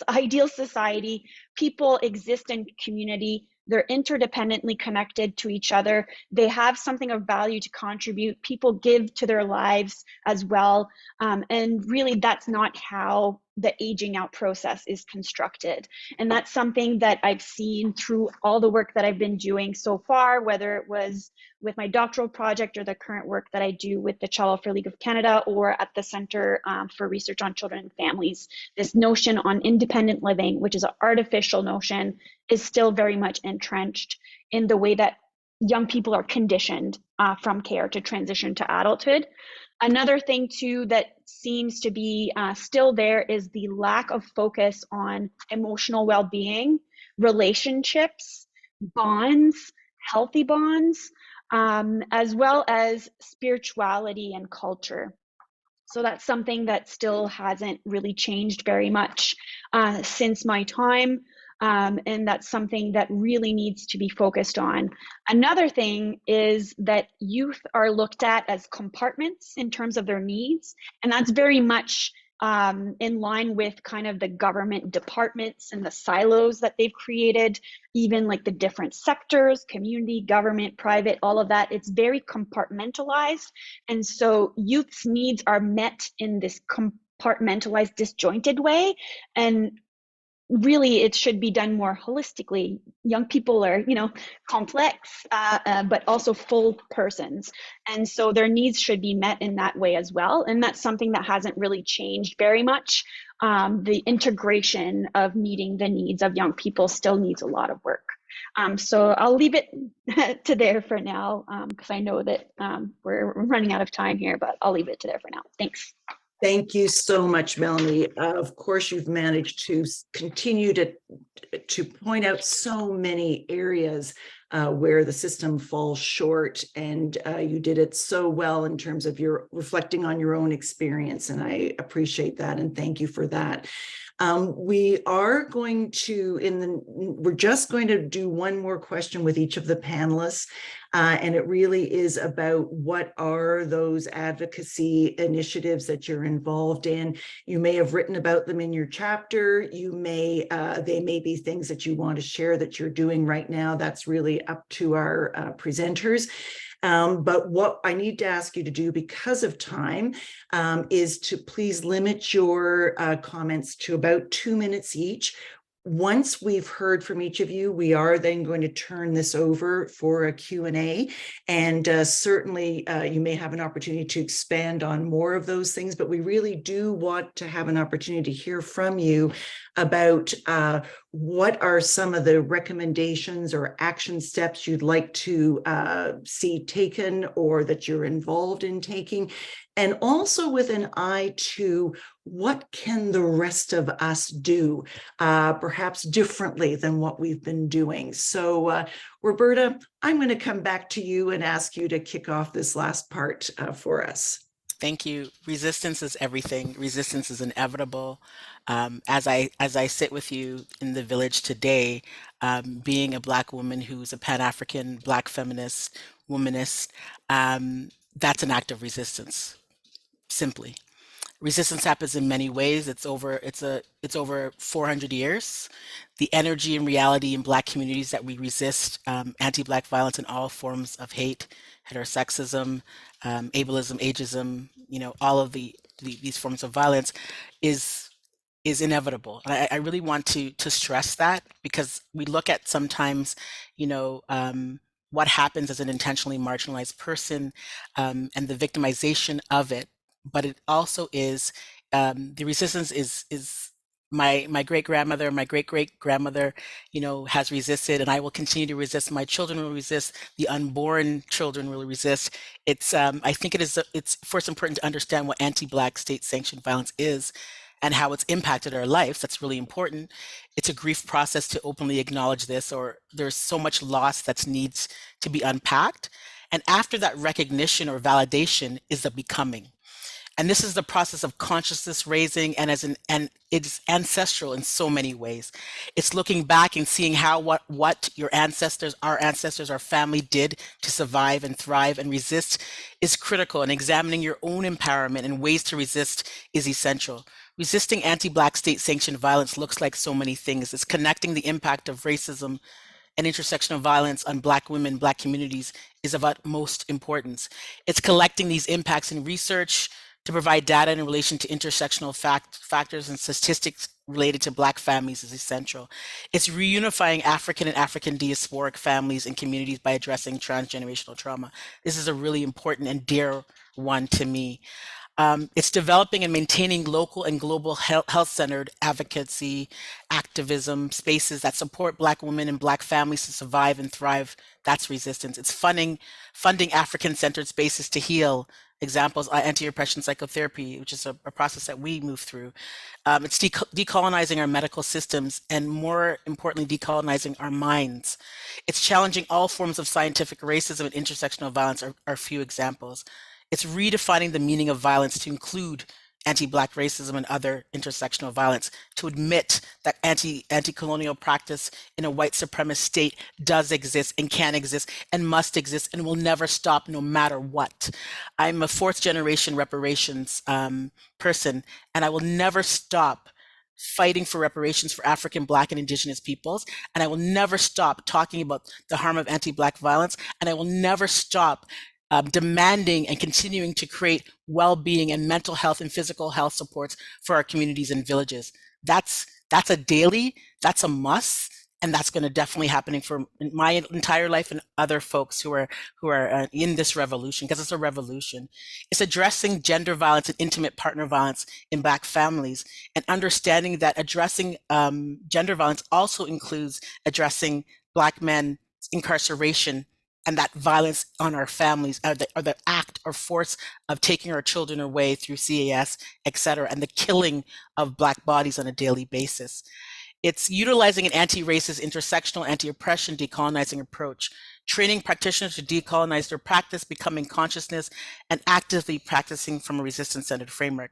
ideal society, people exist in community. They're interdependently connected to each other. They have something of value to contribute. People give to their lives as well. And really, that's not how the aging out process is constructed. And that's something that I've seen through all the work that I've been doing so far, whether it was with my doctoral project or the current work that I do with the Child Welfare League of Canada or at the Centre for Research on Children and Families. This notion on independent living, which is an artificial notion, is still very much entrenched in the way that young people are conditioned from care to transition to adulthood. Another thing too that seems to be still there is the lack of focus on emotional well-being, relationships, bonds, healthy bonds, as well as spirituality and culture. So that's something that still hasn't really changed very much since my time. And that's something that really needs to be focused on. Another thing is that youth are looked at as compartments in terms of their needs. And that's very much in line with kind of the government departments and the silos that they've created, even like the different sectors, community, government, private, all of that. It's very compartmentalized. And so youth's needs are met in this compartmentalized, disjointed way. And really, it should be done more holistically. Young people are, complex, but also full persons. And so their needs should be met in that way as well. And that's something that hasn't really changed very much. The integration of meeting the needs of young people still needs a lot of work. So I'll leave it to there for now, because I know that we're running out of time here, but I'll leave it to there for now. Thanks. Thank you so much, Melanie. Of course, you've managed to continue to point out so many areas where the system falls short, and you did it so well in terms of your reflecting on your own experience, and I appreciate that, and thank you for that. We are going to, we're just going to do one more question with each of the panelists. And it really is about what are those advocacy initiatives that you're involved in. You may have written about them in your chapter. You may, they may be things that you want to share that you're doing right now. That's really up to our presenters. But what I need to ask you to do because of time is to please limit your comments to about 2 minutes each. Once we've heard from each of you, we are then going to turn this over for a Q&A. And certainly you may have an opportunity to expand on more of those things, but we really do want to have an opportunity to hear from you about what are some of the recommendations or action steps you'd like to see taken or that you're involved in taking. And also with an eye to what can the rest of us do, perhaps differently than what we've been doing. So Roberta, I'm going to come back to you and ask you to kick off this last part for us. Thank you. Resistance is everything. Resistance is inevitable. As I sit with you in the village today, being a Black woman who's a Pan-African Black feminist, womanist, that's an act of resistance, simply. Resistance happens in many ways. It's over 400 years. The energy and reality in Black communities that we resist anti-Black violence and all forms of hate, heterosexism, ableism, ageism, all of these forms of violence is inevitable. And I really want to stress that, because we look at sometimes, what happens as an intentionally marginalized person and the victimization of it. But it also is the resistance is my great-grandmother, my great-great-grandmother, has resisted, and I will continue to resist. My children will resist. The unborn children will resist. I think it's first important to understand what anti-Black state-sanctioned violence is and how it's impacted our lives. That's really important. It's a grief process to openly acknowledge this, or there's so much loss that needs to be unpacked. And after that recognition or validation is the becoming. And this is the process of consciousness raising, and it's ancestral in so many ways. It's looking back and seeing how what your ancestors, our family did to survive and thrive and resist is critical, and examining your own empowerment and ways to resist is essential. Resisting anti-Black state-sanctioned violence looks like so many things. It's connecting the impact of racism and intersectional violence on Black women, Black communities is of utmost importance. It's collecting these impacts in research to provide data in relation to intersectional factors and statistics related to Black families is essential. It's reunifying African and African diasporic families and communities by addressing transgenerational trauma. This is a really important and dear one to me. It's developing and maintaining local and global health-centered advocacy, activism, spaces that support Black women and Black families to survive and thrive. That's resistance. It's funding African-centered spaces to heal. Examples, anti-oppression psychotherapy, which is a process that we move through. It's decolonizing our medical systems, and more importantly, decolonizing our minds. It's challenging all forms of scientific racism and intersectional violence are few examples. It's redefining the meaning of violence to include anti-Black racism and other intersectional violence, to admit that anti-colonial practice in a white supremacist state does exist and can exist and must exist and will never stop no matter what. I'm a fourth generation reparations person, and I will never stop fighting for reparations for African, Black, and Indigenous peoples. And I will never stop talking about the harm of anti-Black violence. And I will never stop demanding and continuing to create well-being and mental health and physical health supports for our communities and villages. That's a daily, that's a must, and that's going to definitely happening for my entire life and other folks who are in this revolution, because it's a revolution. It's addressing gender violence and intimate partner violence in Black families, and understanding that addressing gender violence also includes addressing Black men's incarceration and that violence on our families, or the act or force of taking our children away through CAS, et cetera, and the killing of Black bodies on a daily basis. It's utilizing an anti-racist, intersectional, anti-oppression, decolonizing approach, training practitioners to decolonize their practice, becoming consciousness, and actively practicing from a resistance-centered framework.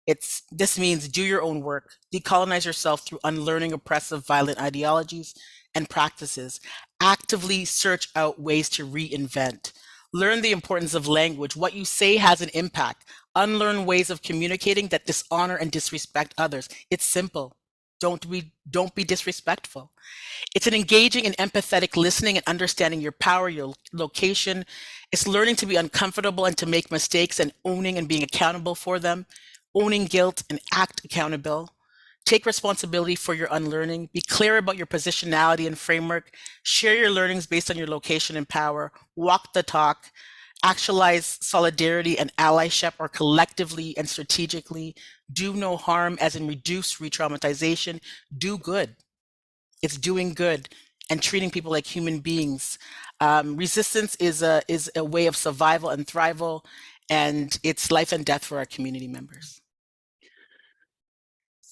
This means do your own work, decolonize yourself through unlearning oppressive, violent ideologies and practices, actively search out ways to reinvent, learn the importance of language. What you say has an impact. Unlearn ways of communicating that dishonor and disrespect others. It's simple. Don't be disrespectful. It's an engaging and empathetic listening and understanding your power, your location. It's learning to be uncomfortable and to make mistakes and owning and being accountable for them, owning guilt and act accountable. Take responsibility for your unlearning. Be clear about your positionality and framework. Share your learnings based on your location and power. Walk the talk. Actualize solidarity and allyship, or collectively and strategically. Do no harm, as in reduce re-traumatization. Do good. It's doing good and treating people like human beings. Resistance is a way of survival and thrival, and it's life and death for our community members.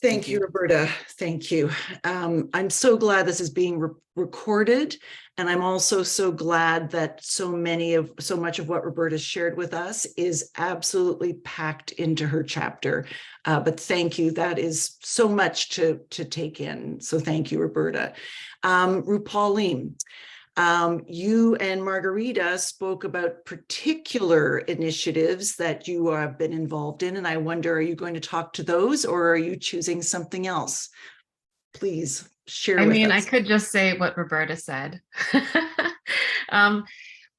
Thank you, Roberta. Thank you. I'm so glad this is being recorded, and I'm also so glad that so much of what Roberta shared with us is absolutely packed into her chapter. But thank you. That is so much to take in. So thank you, Roberta. Rupaleem, you and Margarita spoke about particular initiatives that you have been involved in, and I wonder, are you going to talk to those, or are you choosing something else? Please share with us. I could just say what Roberta said. But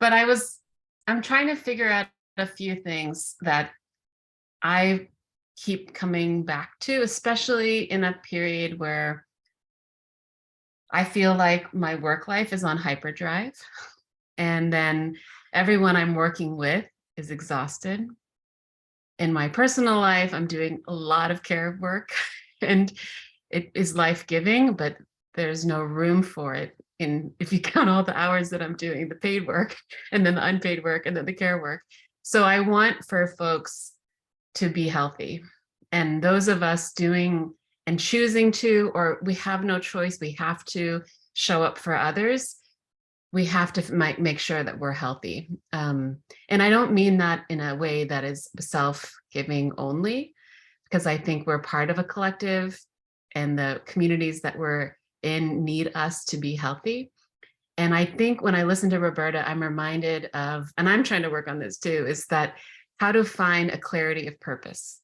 I'm trying to figure out a few things that I keep coming back to, especially in a period where I feel like my work life is on hyperdrive, and then everyone I'm working with is exhausted. In my personal life, I'm doing a lot of care work, and it is life-giving, but there's no room for it if you count all the hours that I'm doing the paid work, and then the unpaid work, and then the care work. So I want for folks to be healthy, and those of us doing and choosing to, or we have no choice, we have to show up for others, we have to make sure that we're healthy. And I don't mean that in a way that is self-giving only, because I think we're part of a collective, and the communities that we're in need us to be healthy. And I think when I listen to Roberta, I'm reminded of, and I'm trying to work on this too, is that how to find a clarity of purpose.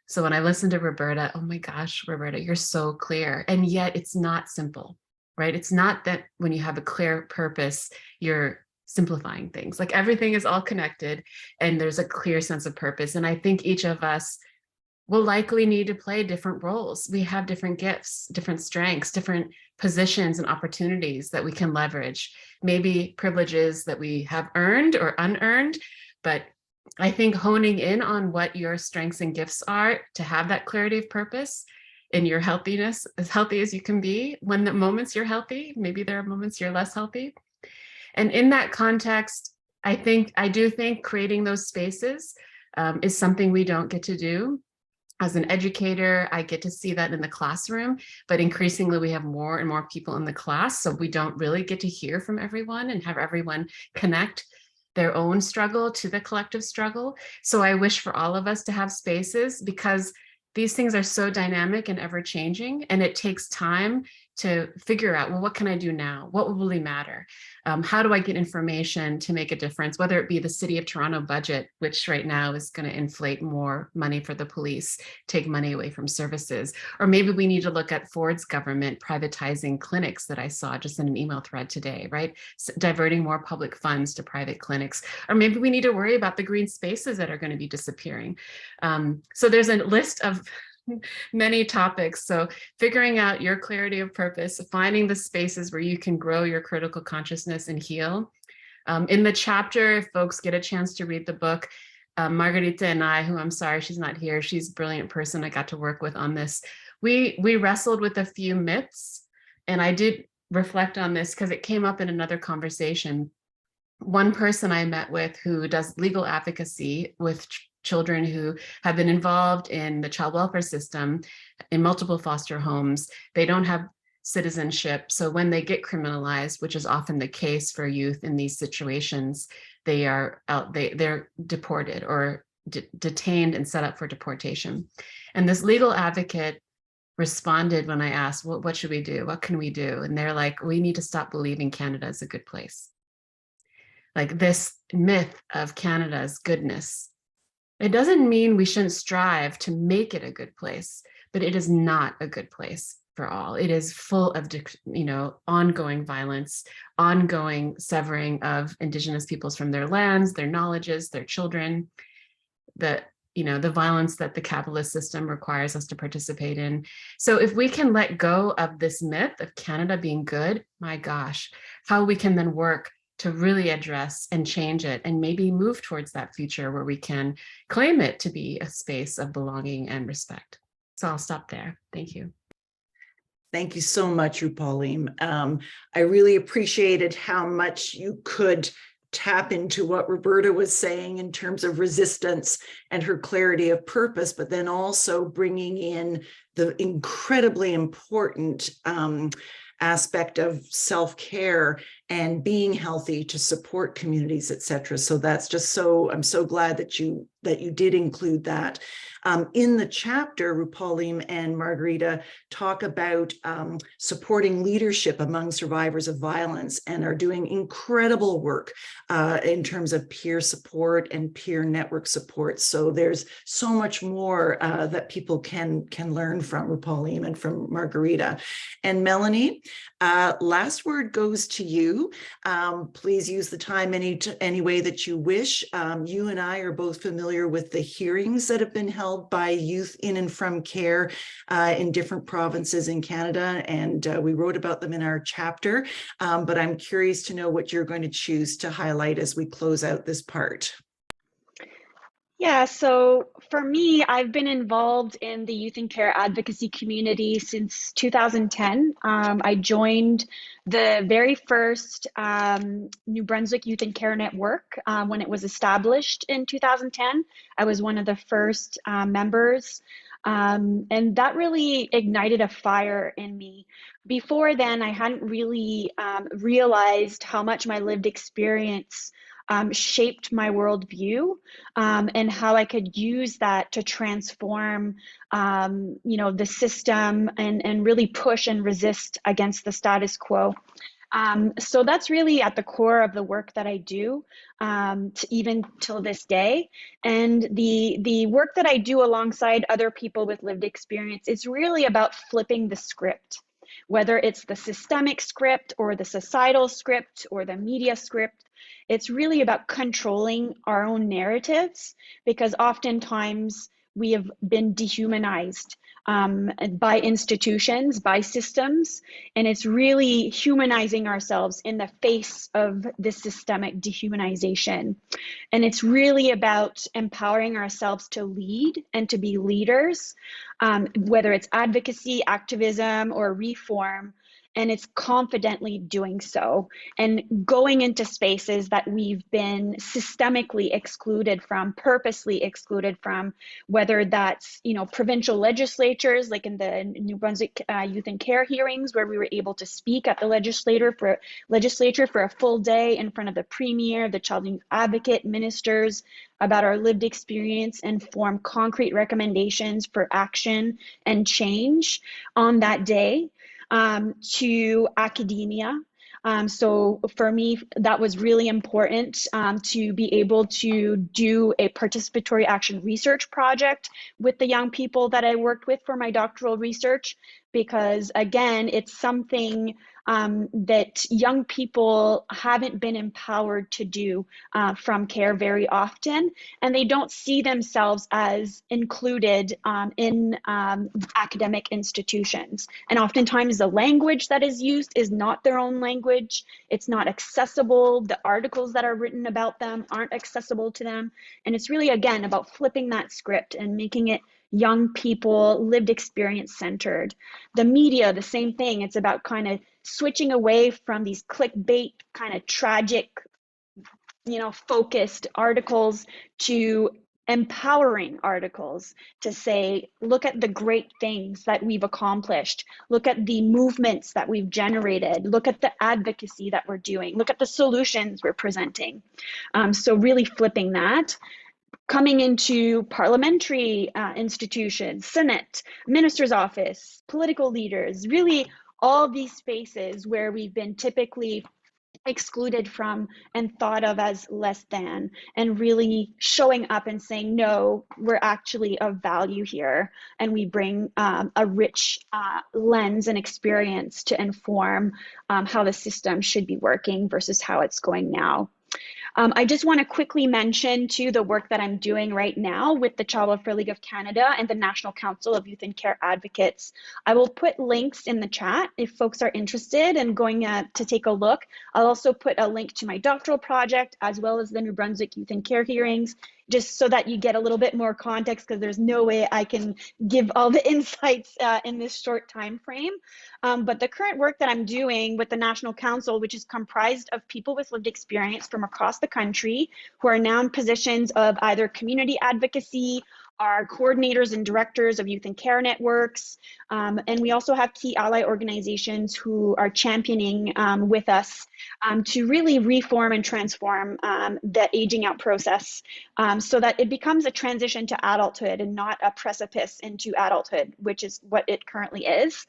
So when I listen to Roberta, oh my gosh, Roberta, you're so clear. And yet it's not simple, right? It's not that when you have a clear purpose, you're simplifying things. Like everything is all connected and there's a clear sense of purpose. And I think each of us will likely need to play different roles. We have different gifts, different strengths, different positions and opportunities that we can leverage. Maybe privileges that we have earned or unearned, but I think honing in on what your strengths and gifts are to have that clarity of purpose in your healthiness, as healthy as you can be. When the moments you're healthy, maybe there are moments you're less healthy. And in that context, I do think creating those spaces is something we don't get to do. As an educator, I get to see that in the classroom, but increasingly we have more and more people in the class, so we don't really get to hear from everyone and have everyone connect their own struggle to the collective struggle. So I wish for all of us to have spaces, because these things are so dynamic and ever changing, and it takes time to figure out, well, what can I do now? What will really matter? How do I get information to make a difference, whether it be the City of Toronto budget, which right now is going to inflate more money for the police, take money away from services, or maybe we need to look at Ford's government privatizing clinics that I saw just in an email thread today, right? Diverting more public funds to private clinics, or maybe we need to worry about the green spaces that are going to be disappearing. So there's a list of many topics. So figuring out your clarity of purpose, finding the spaces where you can grow your critical consciousness and heal. In the chapter, if folks get a chance to read the book, Margarita and I, who I'm sorry she's not here, she's a brilliant person I got to work with on this. We wrestled with a few myths, and I did reflect on this because it came up in another conversation. One person I met with who does legal advocacy with children who have been involved in the child welfare system in multiple foster homes, they don't have citizenship. So when they get criminalized, which is often the case for youth in these situations, they're deported or detained and set up for deportation. And this legal advocate responded when I asked, well, what should we do? What can we do? And they're like, we need to stop believing Canada is a good place. Like this myth of Canada's goodness. It doesn't mean we shouldn't strive to make it a good place, but it is not a good place for all. It is full of, ongoing violence, ongoing severing of Indigenous peoples from their lands, their knowledges, their children, the violence that the capitalist system requires us to participate in. So if we can let go of this myth of Canada being good, my gosh, how we can then work to really address and change it and maybe move towards that future where we can claim it to be a space of belonging and respect. So I'll stop there. Thank you. Thank you so much, Rupaleem. I really appreciated how much you could tap into what Roberta was saying in terms of resistance and her clarity of purpose, but then also bringing in the incredibly important aspect of self-care and being healthy to support communities, et cetera. So that's just I'm so glad that you did include that. In the chapter, Rupaleem and Margarita talk about supporting leadership among survivors of violence and are doing incredible work in terms of peer support and peer network support. So there's so much more that people can learn from Rupaleem and from Margarita. And Melanie, last word goes to you. Please use the time any way that you wish. You and I are both familiar with the hearings that have been held by youth in and from care in different provinces in Canada, and we wrote about them in our chapter, but I'm curious to know what you're going to choose to highlight as we close out this part. Yeah, so for me, I've been involved in the youth and care advocacy community since 2010. I joined the very first New Brunswick Youth and Care Network when it was established in 2010. I was one of the first members, and that really ignited a fire in me. Before then, I hadn't really realized how much my lived experience shaped my worldview and how I could use that to transform, the system and really push and resist against the status quo. So that's really at the core of the work that I do, even till this day. And the work that I do alongside other people with lived experience is really about flipping the script, whether it's the systemic script or the societal script or the media script. It's really about controlling our own narratives, because oftentimes we have been dehumanized by institutions, by systems, and it's really humanizing ourselves in the face of this systemic dehumanization. And it's really about empowering ourselves to lead and to be leaders, whether it's advocacy, activism, or reform. And it's confidently doing so and going into spaces that we've been systemically excluded from, purposely excluded from, whether that's, provincial legislatures, like in the New Brunswick Youth and Care hearings, where we were able to speak at the legislature for a full day in front of the premier, the child and youth advocate, ministers, about our lived experience and form concrete recommendations for action and change on that day. To academia. So for me, that was really important to be able to do a participatory action research project with the young people that I worked with for my doctoral research, because again, it's something that young people haven't been empowered to do from care very often, and they don't see themselves as included in academic institutions. And oftentimes the language that is used is not their own language. It's not accessible. The articles that are written about them aren't accessible to them. And it's really, again, about flipping that script and making it young people, lived experience centered. The media, the same thing. It's about kind of switching away from these clickbait kind of tragic, focused articles to empowering articles to say, look at the great things that we've accomplished. Look at the movements that we've generated. Look at the advocacy that we're doing. Look at the solutions we're presenting. So really flipping that. coming into parliamentary institutions, Senate, minister's office, political leaders, really all these spaces where we've been typically excluded from and thought of as less than, and really showing up and saying, no, we're actually of value here, and we bring a rich lens and experience to inform how the system should be working versus how it's going now. I just want to quickly mention too the work that I'm doing right now with the Child Welfare League of Canada and the National Council of Youth and Care Advocates. I will put links in the chat if folks are interested and going to take a look. I'll also put a link to my doctoral project as well as the New Brunswick Youth and Care hearings, just so that you get a little bit more context, because there's no way I can give all the insights in this short time frame. But the current work that I'm doing with the National Council, which is comprised of people with lived experience from across the country who are now in positions of either community advocacy, are coordinators and directors of youth and care networks. And we also have key ally organizations who are championing with us to really reform and transform the aging out process so that it becomes a transition to adulthood and not a precipice into adulthood, which is what it currently is.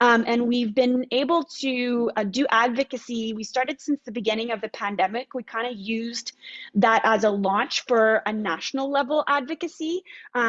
And we've been able to do advocacy. We started since the beginning of the pandemic. We kind of used that as a launch for a national level advocacy.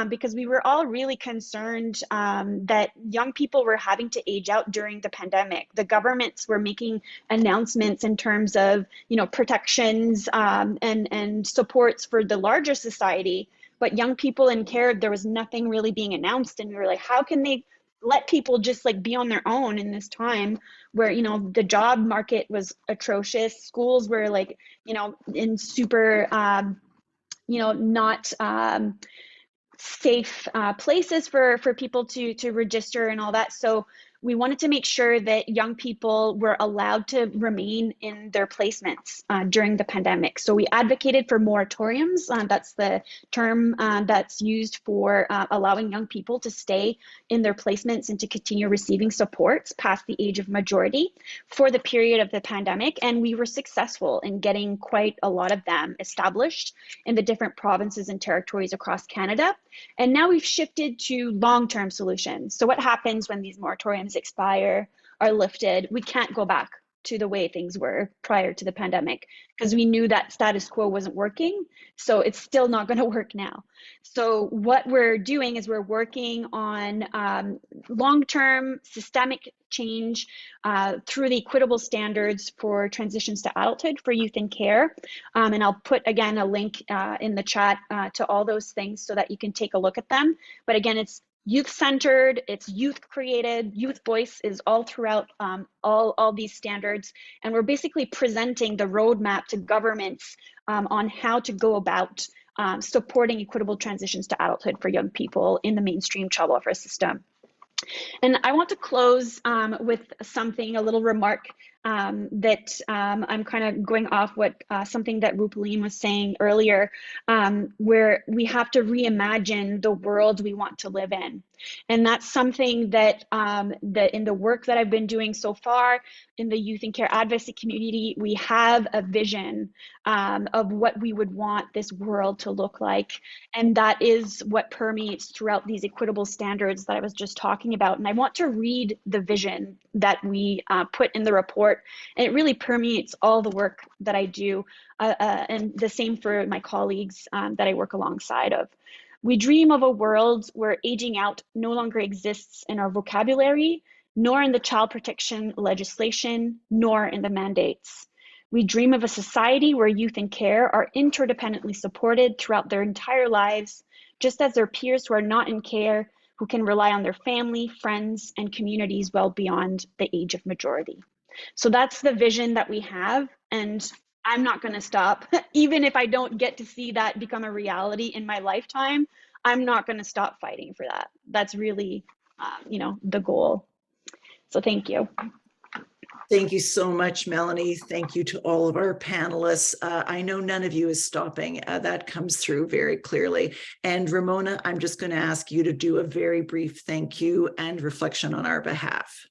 Because we were all really concerned that young people were having to age out during the pandemic. The governments were making announcements in terms of, protections and supports for the larger society, but young people in care, there was nothing really being announced. And we were like, how can they let people just like be on their own in this time where, the job market was atrocious, schools were like, in super, not safe places for people to register and all that. So we wanted to make sure that young people were allowed to remain in their placements during the pandemic. So we advocated for moratoriums. That's the term that's used for allowing young people to stay in their placements and to continue receiving supports past the age of majority for the period of the pandemic. And we were successful in getting quite a lot of them established in the different provinces and territories across Canada. And now we've shifted to long-term solutions. So what happens when these moratoriums expire, are lifted? We can't go back to the way things were prior to the pandemic because we knew that status quo wasn't working. So it's still not going to work now. So what we're doing is we're working on long-term systemic change through the equitable standards for transitions to adulthood for youth and care. And I'll put, again, a link in the chat to all those things so that you can take a look at them. But again, it's youth-centered, it's youth-created, youth voice is all throughout all these standards. And we're basically presenting the roadmap to governments on how to go about supporting equitable transitions to adulthood for young people in the mainstream child welfare system. And I want to close with something, a little remark that I'm kind of going off what something that Rupaleem was saying earlier, where we have to reimagine the world we want to live in. And that's something that, that in the work that I've been doing so far in the youth and care advocacy community, we have a vision of what we would want this world to look like. And that is what permeates throughout these equitable standards that I was just talking about. And I want to read the vision that we put in the report. And it really permeates all the work that I do, and the same for my colleagues that I work alongside of. We dream of a world where aging out no longer exists in our vocabulary, nor in the child protection legislation, nor in the mandates. We dream of a society where youth and care are interdependently supported throughout their entire lives, just as their peers who are not in care, who can rely on their family, friends, and communities well beyond the age of majority. So that's the vision that we have, and I'm not going to stop. Even if I don't get to see that become a reality in my lifetime, I'm not going to stop fighting for that. That's really, the goal. So thank you. Thank you so much, Melanie. Thank you to all of our panelists. I know none of you is stopping. That comes through very clearly. And Ramona, I'm just going to ask you to do a very brief thank you and reflection on our behalf.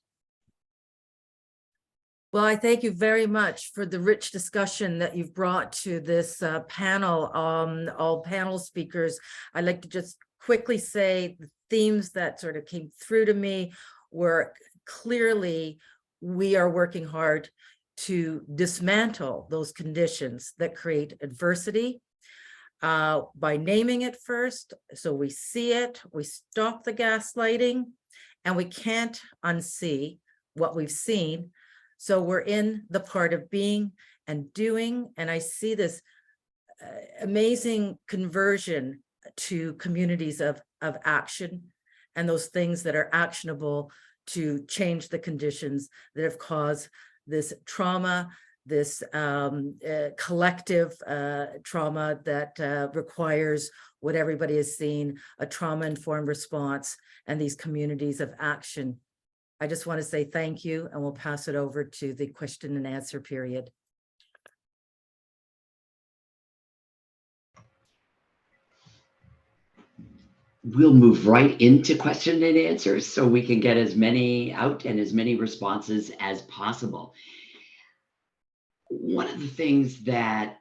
Well, I thank you very much for the rich discussion that you've brought to this panel, all panel speakers. I'd like to just quickly say the themes that sort of came through to me were clearly we are working hard to dismantle those conditions that create adversity by naming it first, so we see it, we stop the gaslighting, and we can't unsee what we've seen. So we're in the part of being and doing, and I see this amazing conversion to communities of action and those things that are actionable to change the conditions that have caused this trauma, this collective trauma that requires what everybody has seen, a trauma-informed response, and these communities of action. I just want to say thank you, and we'll pass it over to the question and answer period. We'll move right into question and answers so we can get as many out and as many responses as possible. One of the things that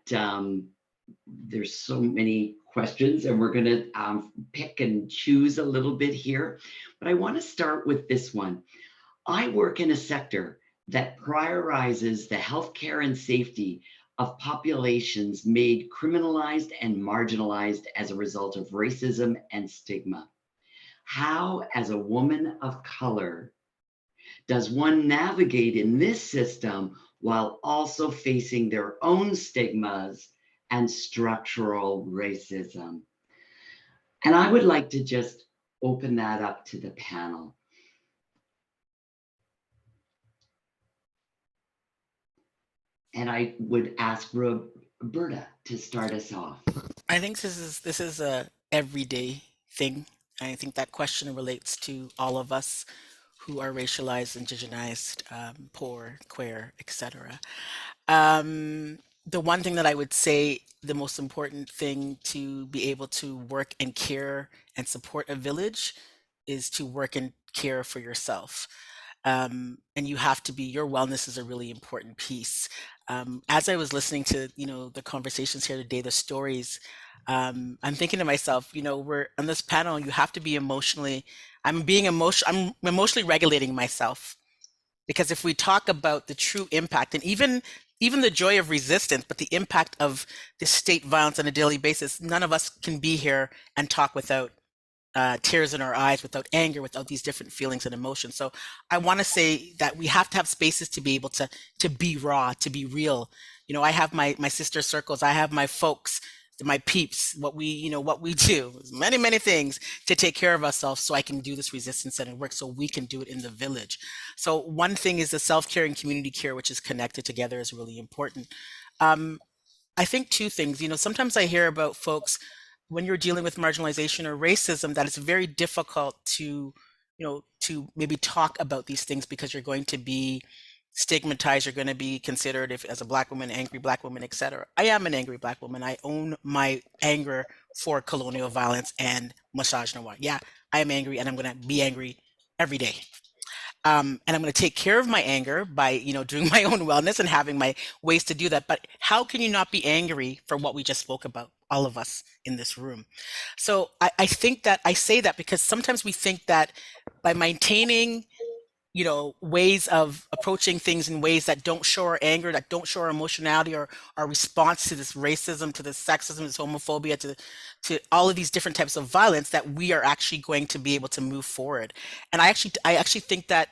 there's so many questions, and we're going to pick and choose a little bit here, but I want to start with this one. I work in a sector that prioritizes the healthcare and safety of populations made criminalized and marginalized as a result of racism and stigma. How, as a woman of color, does one navigate in this system while also facing their own stigmas and structural racism? And I would like to just open that up to the panel. And I would ask Roberta to start us off. I think this is a everyday thing. I think that question relates to all of us who are racialized, indigenized, poor, queer, etc. The one thing that I would say, the most important thing to be able to work and care and support a village is to work and care for yourself. And you have to be, your wellness is a really important piece. As I was listening to, the conversations here today, the stories, I'm thinking to myself, we're on this panel, you have to be emotionally, I'm emotionally regulating myself. Because if we talk about the true impact and even the joy of resistance, but the impact of the state violence on a daily basis, none of us can be here and talk without tears in our eyes, without anger, without these different feelings and emotions. So I want to say that we have to have spaces to be able to be raw, to be real. I have my sister circles, I have my folks, my peeps, what we do, many things to take care of ourselves so I can do this resistance center work so we can do it in the village. So one thing is the self-care and community care, which is connected together, is really important. I think two things, sometimes I hear about folks when you're dealing with marginalization or racism that it's very difficult to maybe talk about these things because you're going to be stigmatized, you're going to be considered as a Black woman, angry Black woman, etc. I am an angry Black woman. I own my anger for colonial violence and misogyny. Yeah, I am angry, and I'm going to be angry every day. And I'm going to take care of my anger by, doing my own wellness and having my ways to do that. But how can you not be angry for what we just spoke about, all of us in this room? So I think that I say that because sometimes we think that by maintaining ways of approaching things in ways that don't show our anger, that don't show our emotionality or our response to this racism, to this sexism, this homophobia, to all of these different types of violence, that we are actually going to be able to move forward. And I actually think that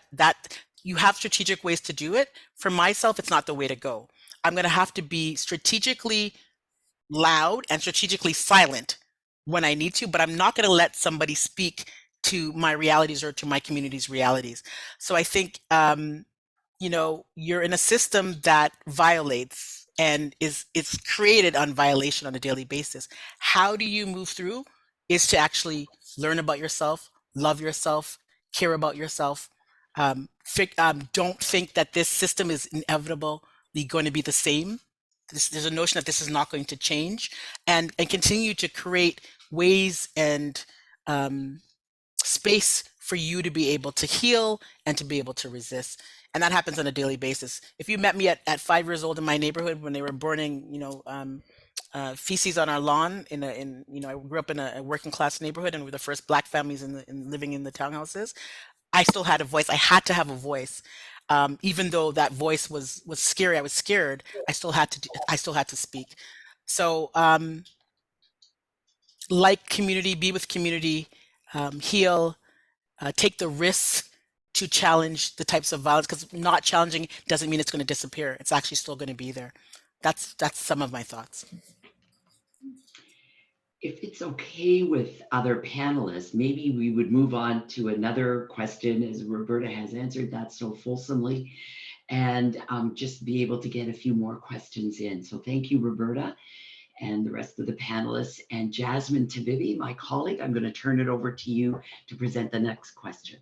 you have strategic ways to do it. For myself, it's not the way to go. I'm going to have to be strategically loud and strategically silent when I need to, but I'm not going to let somebody speak to my realities or to my community's realities. So I think, you're in a system that violates and it's created on violation on a daily basis. How do you move through is to actually learn about yourself, love yourself, care about yourself. Don't think that this system is inevitably going to be the same. There's a notion that this is not going to change, and continue to create ways and space for you to be able to heal and to be able to resist. And that happens on a daily basis. If you met me at 5 years old in my neighborhood when they were burning, feces on our lawn I grew up in a working class neighborhood, and we were the first Black families living in the townhouses. I still had a voice. I had to have a voice, even though that voice was scary. I was scared. I still had to speak. So, like community, be with community, heal, take the risk to challenge the types of violence, because not challenging doesn't mean it's going to disappear. It's actually still going to be there. That's some of my thoughts. If it's okay with other panelists, maybe we would move on to another question, as Roberta has answered that so fulsomely, and just be able to get a few more questions in. So thank you, Roberta, and the rest of the panelists. And Jasmine Tabibi, my colleague, I'm going to turn it over to you to present the next question.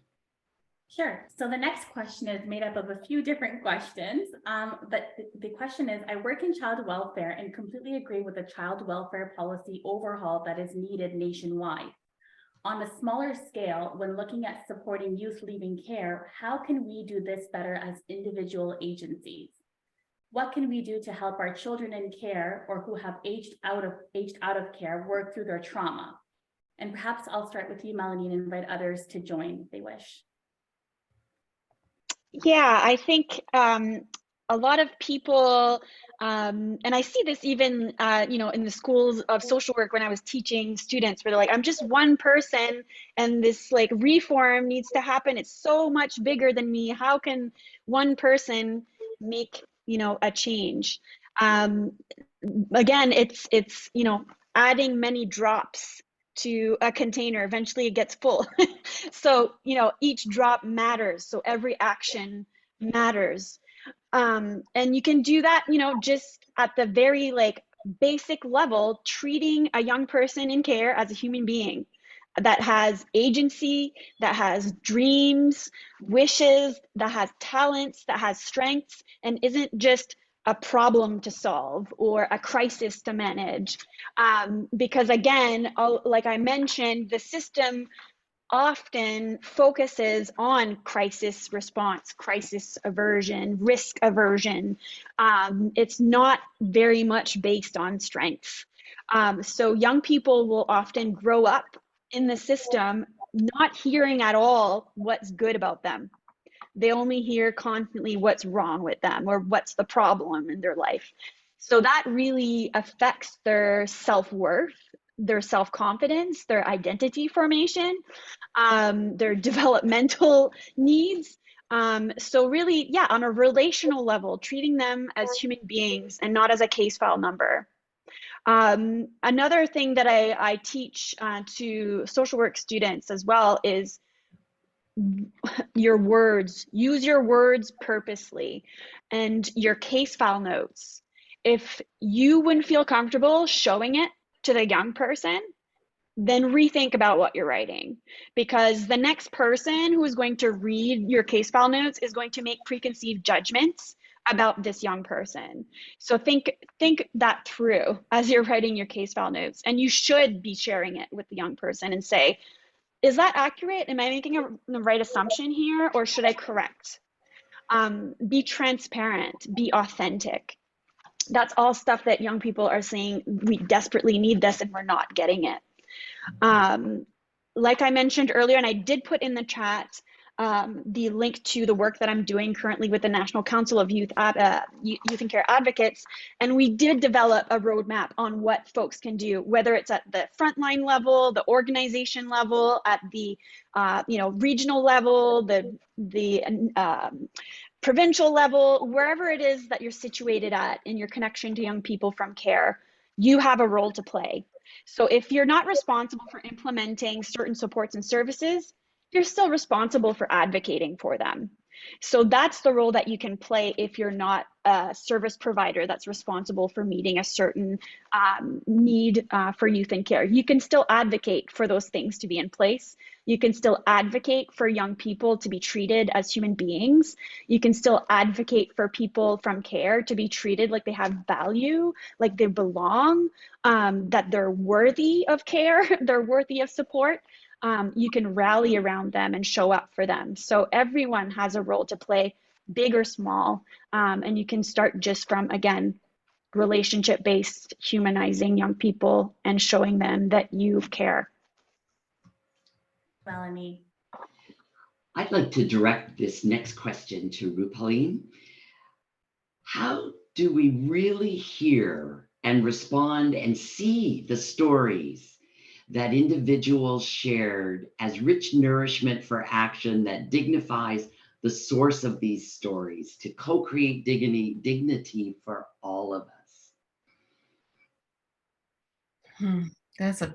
Sure. So the next question is made up of a few different questions, but the question is, I work in child welfare and completely agree with the child welfare policy overhaul that is needed nationwide. On a smaller scale, when looking at supporting youth leaving care, how can we do this better as individual agencies? What can we do to help our children in care or who have aged out of care work through their trauma? And perhaps I'll start with you, Melanie, and invite others to join if they wish. Yeah, I think a lot of people, and I see this even, in the schools of social work when I was teaching students, where they're like, I'm just one person and this like reform needs to happen. It's so much bigger than me. How can one person make, a change? Again, it's adding many drops to a container, eventually it gets full. So, each drop matters. So every action matters. And you can do that, just at the very basic level, treating a young person in care as a human being that has agency, that has dreams, wishes, that has talents, that has strengths, and isn't just a problem to solve or a crisis to manage. Because again, like I mentioned, the system often focuses on crisis response, crisis aversion, risk aversion. It's not very much based on strength. So young people will often grow up in the system not hearing at all what's good about them. They only hear constantly what's wrong with them or what's the problem in their life. So that really affects their self-worth, their self-confidence, their identity formation, their developmental needs. So really, yeah, on a relational level, treating them as human beings and not as a case file number. Another thing that I teach to social work students as well is your words. Use your words purposely, and your case file notes. If you wouldn't feel comfortable showing it to the young person, then rethink about what you're writing, because the next person who is going to read your case file notes is going to make preconceived judgments about this young person. So think that through as you're writing your case file notes, and you should be sharing it with the young person and say, is that accurate? Am I making the right assumption here, or should I correct? Be transparent, be authentic. That's all stuff that young people are saying, we desperately need this and we're not getting it. Like I mentioned earlier, and I did put in the chat the link to the work that I'm doing currently with the National Council of Youth and Care Advocates, and we did develop a roadmap on what folks can do, whether it's at the frontline level, the organization level, at the regional level, the provincial level, wherever it is that you're situated at in your connection to young people from care, you have a role to play. So if you're not responsible for implementing certain supports and services, you're still responsible for advocating for them. So that's the role that you can play if you're not a service provider that's responsible for meeting a certain need for youth in care. You can still advocate for those things to be in place. You can still advocate for young people to be treated as human beings. You can still advocate for people from care to be treated like they have value, like they belong, that they're worthy of care, they're worthy of support. You can rally around them and show up for them. So everyone has a role to play, big or small. And you can start just from, again, relationship-based, humanizing young people and showing them that you care. Melanie. I'd like to direct this next question to Rupaleem. How do we really hear and respond and see the stories that individuals shared as rich nourishment for action that dignifies the source of these stories to co-create dignity for all of us? That's a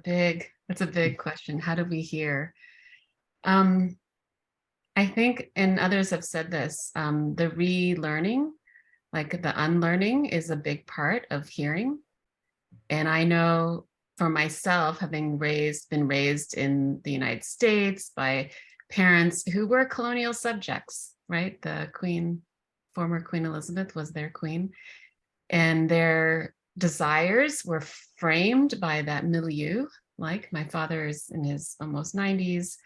big question. How do we hear? I think, and others have said this, the relearning, like the unlearning, is a big part of hearing. And I know for myself, having been raised in the United States by parents who were colonial subjects, right? The former Queen Elizabeth was their queen, and their desires were framed by that milieu. Like my father is in his almost 90s.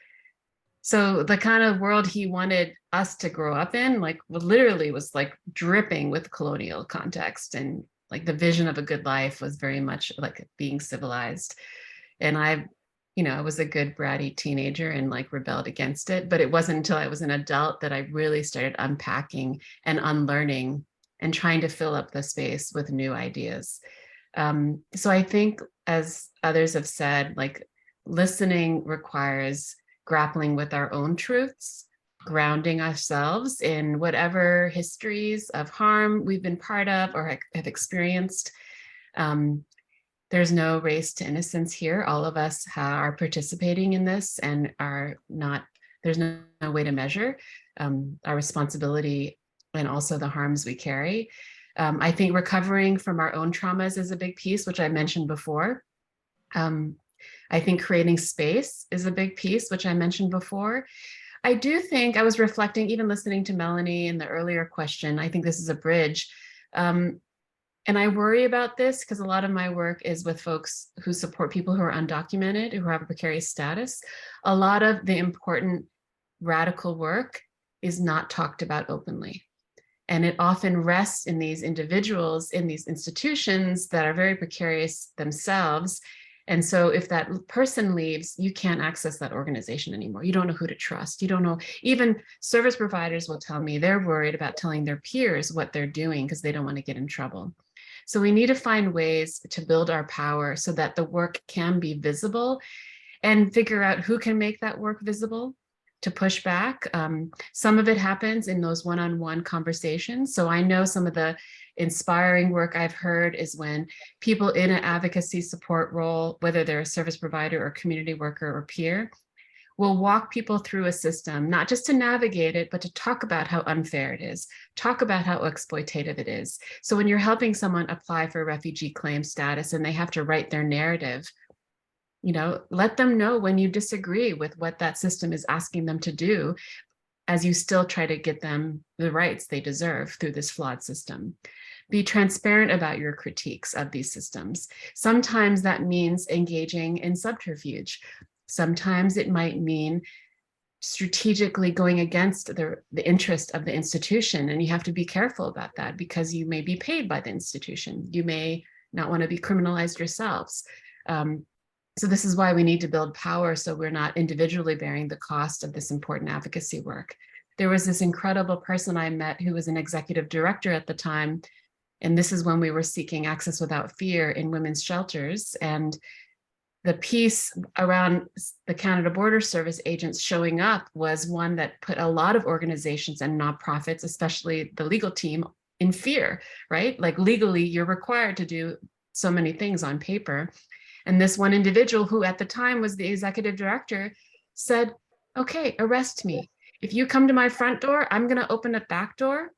So the kind of world he wanted us to grow up in, like literally was like dripping with colonial context, and like the vision of a good life was very much like being civilized. And I was a good bratty teenager and like rebelled against it. But it wasn't until I was an adult that I really started unpacking and unlearning and trying to fill up the space with new ideas. So I think, as others have said, like listening requires grappling with our own truths, grounding ourselves in whatever histories of harm we've been part of or have experienced. There's no race to innocence here. All of us are participating in this and there's no way to measure our responsibility and also the harms we carry. I think recovering from our own traumas is a big piece, which I mentioned before. I think creating space is a big piece, which I mentioned before. I do think, I was reflecting, even listening to Melanie in the earlier question, I think this is a bridge. And I worry about this because a lot of my work is with folks who support people who are undocumented, who have a precarious status. A lot of the important radical work is not talked about openly. And it often rests in these individuals, in these institutions that are very precarious themselves. And so if that person leaves, you can't access that organization anymore. You don't know who to trust. You don't know, even service providers will tell me they're worried about telling their peers what they're doing because they don't want to get in trouble. So we need to find ways to build our power so that the work can be visible and figure out who can make that work visible to push back. Some of it happens in those one-on-one conversations. So I know some of the inspiring work I've heard is when people in an advocacy support role, whether they're a service provider or community worker or peer, will walk people through a system, not just to navigate it, but to talk about how unfair it is, talk about how exploitative it is. So when you're helping someone apply for refugee claim status and they have to write their narrative, let them know when you disagree with what that system is asking them to do, as you still try to get them the rights they deserve through this flawed system. Be transparent about your critiques of these systems. Sometimes that means engaging in subterfuge. Sometimes it might mean strategically going against the interest of the institution. And you have to be careful about that because you may be paid by the institution. You may not want to be criminalized yourselves. So this is why we need to build power so we're not individually bearing the cost of this important advocacy work. There was this incredible person I met who was an executive director at the time. And this is when we were seeking access without fear in women's shelters. And the piece around the Canada Border Service agents showing up was one that put a lot of organizations and nonprofits, especially the legal team, in fear, right? Like legally, you're required to do so many things on paper. And this one individual, who at the time was the executive director, said, okay, arrest me. If you come to my front door, I'm going to open a back door.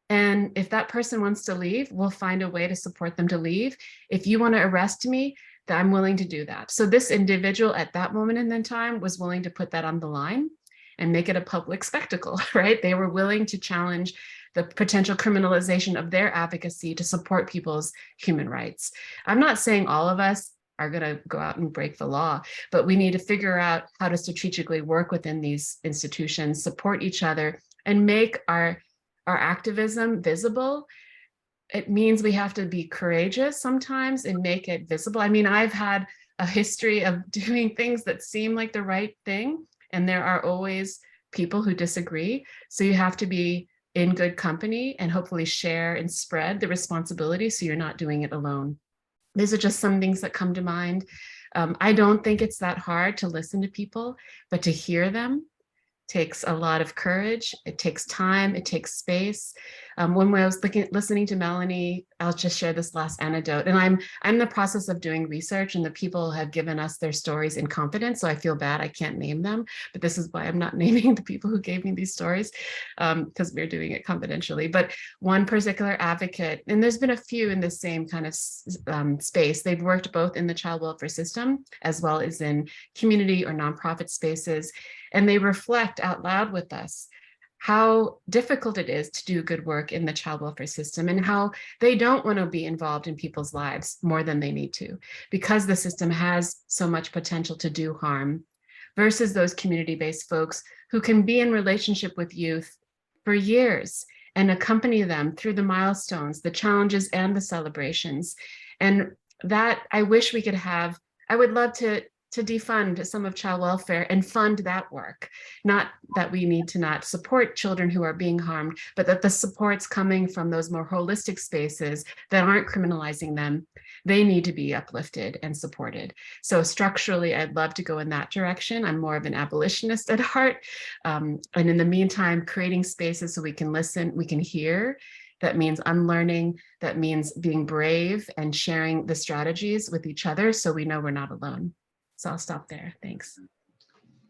And if that person wants to leave, we'll find a way to support them to leave. If you want to arrest me, then I'm willing to do that. So this individual at that moment in the time was willing to put that on the line and make it a public spectacle, right? They were willing to challenge the potential criminalization of their advocacy to support people's human rights. I'm not saying all of us are going to go out and break the law, but we need to figure out how to strategically work within these institutions, support each other, and make our our activism visible, it means we have to be courageous sometimes and make it visible. I mean, I've had a history of doing things that seem like the right thing, and there are always people who disagree. So you have to be in good company and hopefully share and spread the responsibility so you're not doing it alone. These are just some things that come to mind. I don't think it's that hard to listen to people, but to hear them takes a lot of courage. It takes time. It takes space. When I was listening to Melanie, I'll just share this last anecdote. And I'm in the process of doing research, and the people have given us their stories in confidence. So I feel bad I can't name them, but this is why I'm not naming the people who gave me these stories, because we're doing it confidentially. But one particular advocate, and there's been a few in the same kind of space. They've worked both in the child welfare system as well as in community or nonprofit spaces. And they reflect out loud with us how difficult it is to do good work in the child welfare system, and how they don't want to be involved in people's lives more than they need to, because the system has so much potential to do harm, versus those community-based folks who can be in relationship with youth for years and accompany them through the milestones, the challenges, and the celebrations. And that I wish we could have. I would love to defund some of child welfare and fund that work. Not that we need to not support children who are being harmed, but that the supports coming from those more holistic spaces that aren't criminalizing them, they need to be uplifted and supported. So structurally, I'd love to go in that direction. I'm more of an abolitionist at heart. And in the meantime, creating spaces so we can listen, we can hear. That means unlearning, that means being brave and sharing the strategies with each other so we know we're not alone. So I'll stop there. Thanks.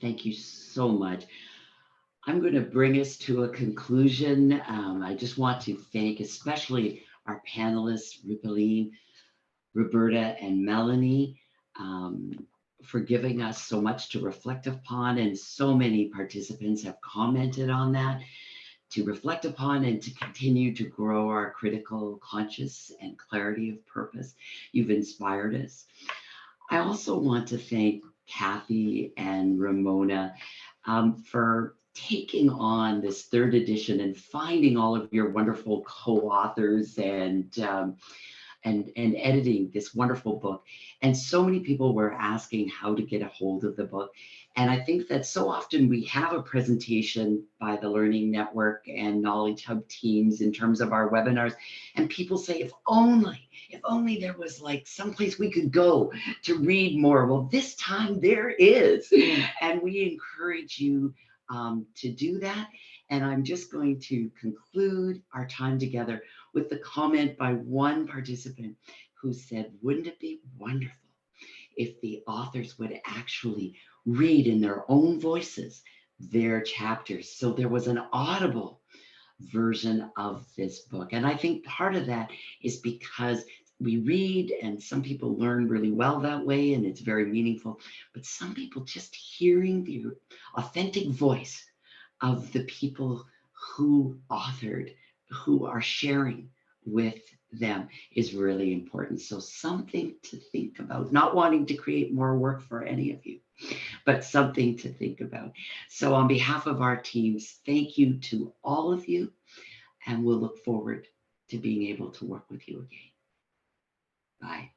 Thank you so much. I'm going to bring us to a conclusion. I just want to thank especially our panelists, Rupaleem, Roberta, and Melanie, for giving us so much to reflect upon. And so many participants have commented on that, to reflect upon and to continue to grow our critical conscious and clarity of purpose. You've inspired us. I also want to thank Cathy and Ramona for taking on this third edition and finding all of your wonderful co-authors and editing this wonderful book. And so many people were asking how to get a hold of the book. And I think that so often we have a presentation by the Learning Network and Knowledge Hub teams in terms of our webinars. And people say, if only there was like someplace we could go to read more. Well, this time there is. And we encourage you to do that. And I'm just going to conclude our time together with the comment by one participant who said, wouldn't it be wonderful if the authors would actually read in their own voices their chapters? So there was an audible version of this book. And I think part of that is because we read and some people learn really well that way and it's very meaningful, but some people just hearing the authentic voice of the people who authored, who are sharing with them is really important. So something to think about, not wanting to create more work for any of you, but something to think about. So on behalf of our teams, thank you to all of you, and we'll look forward to being able to work with you again. Bye.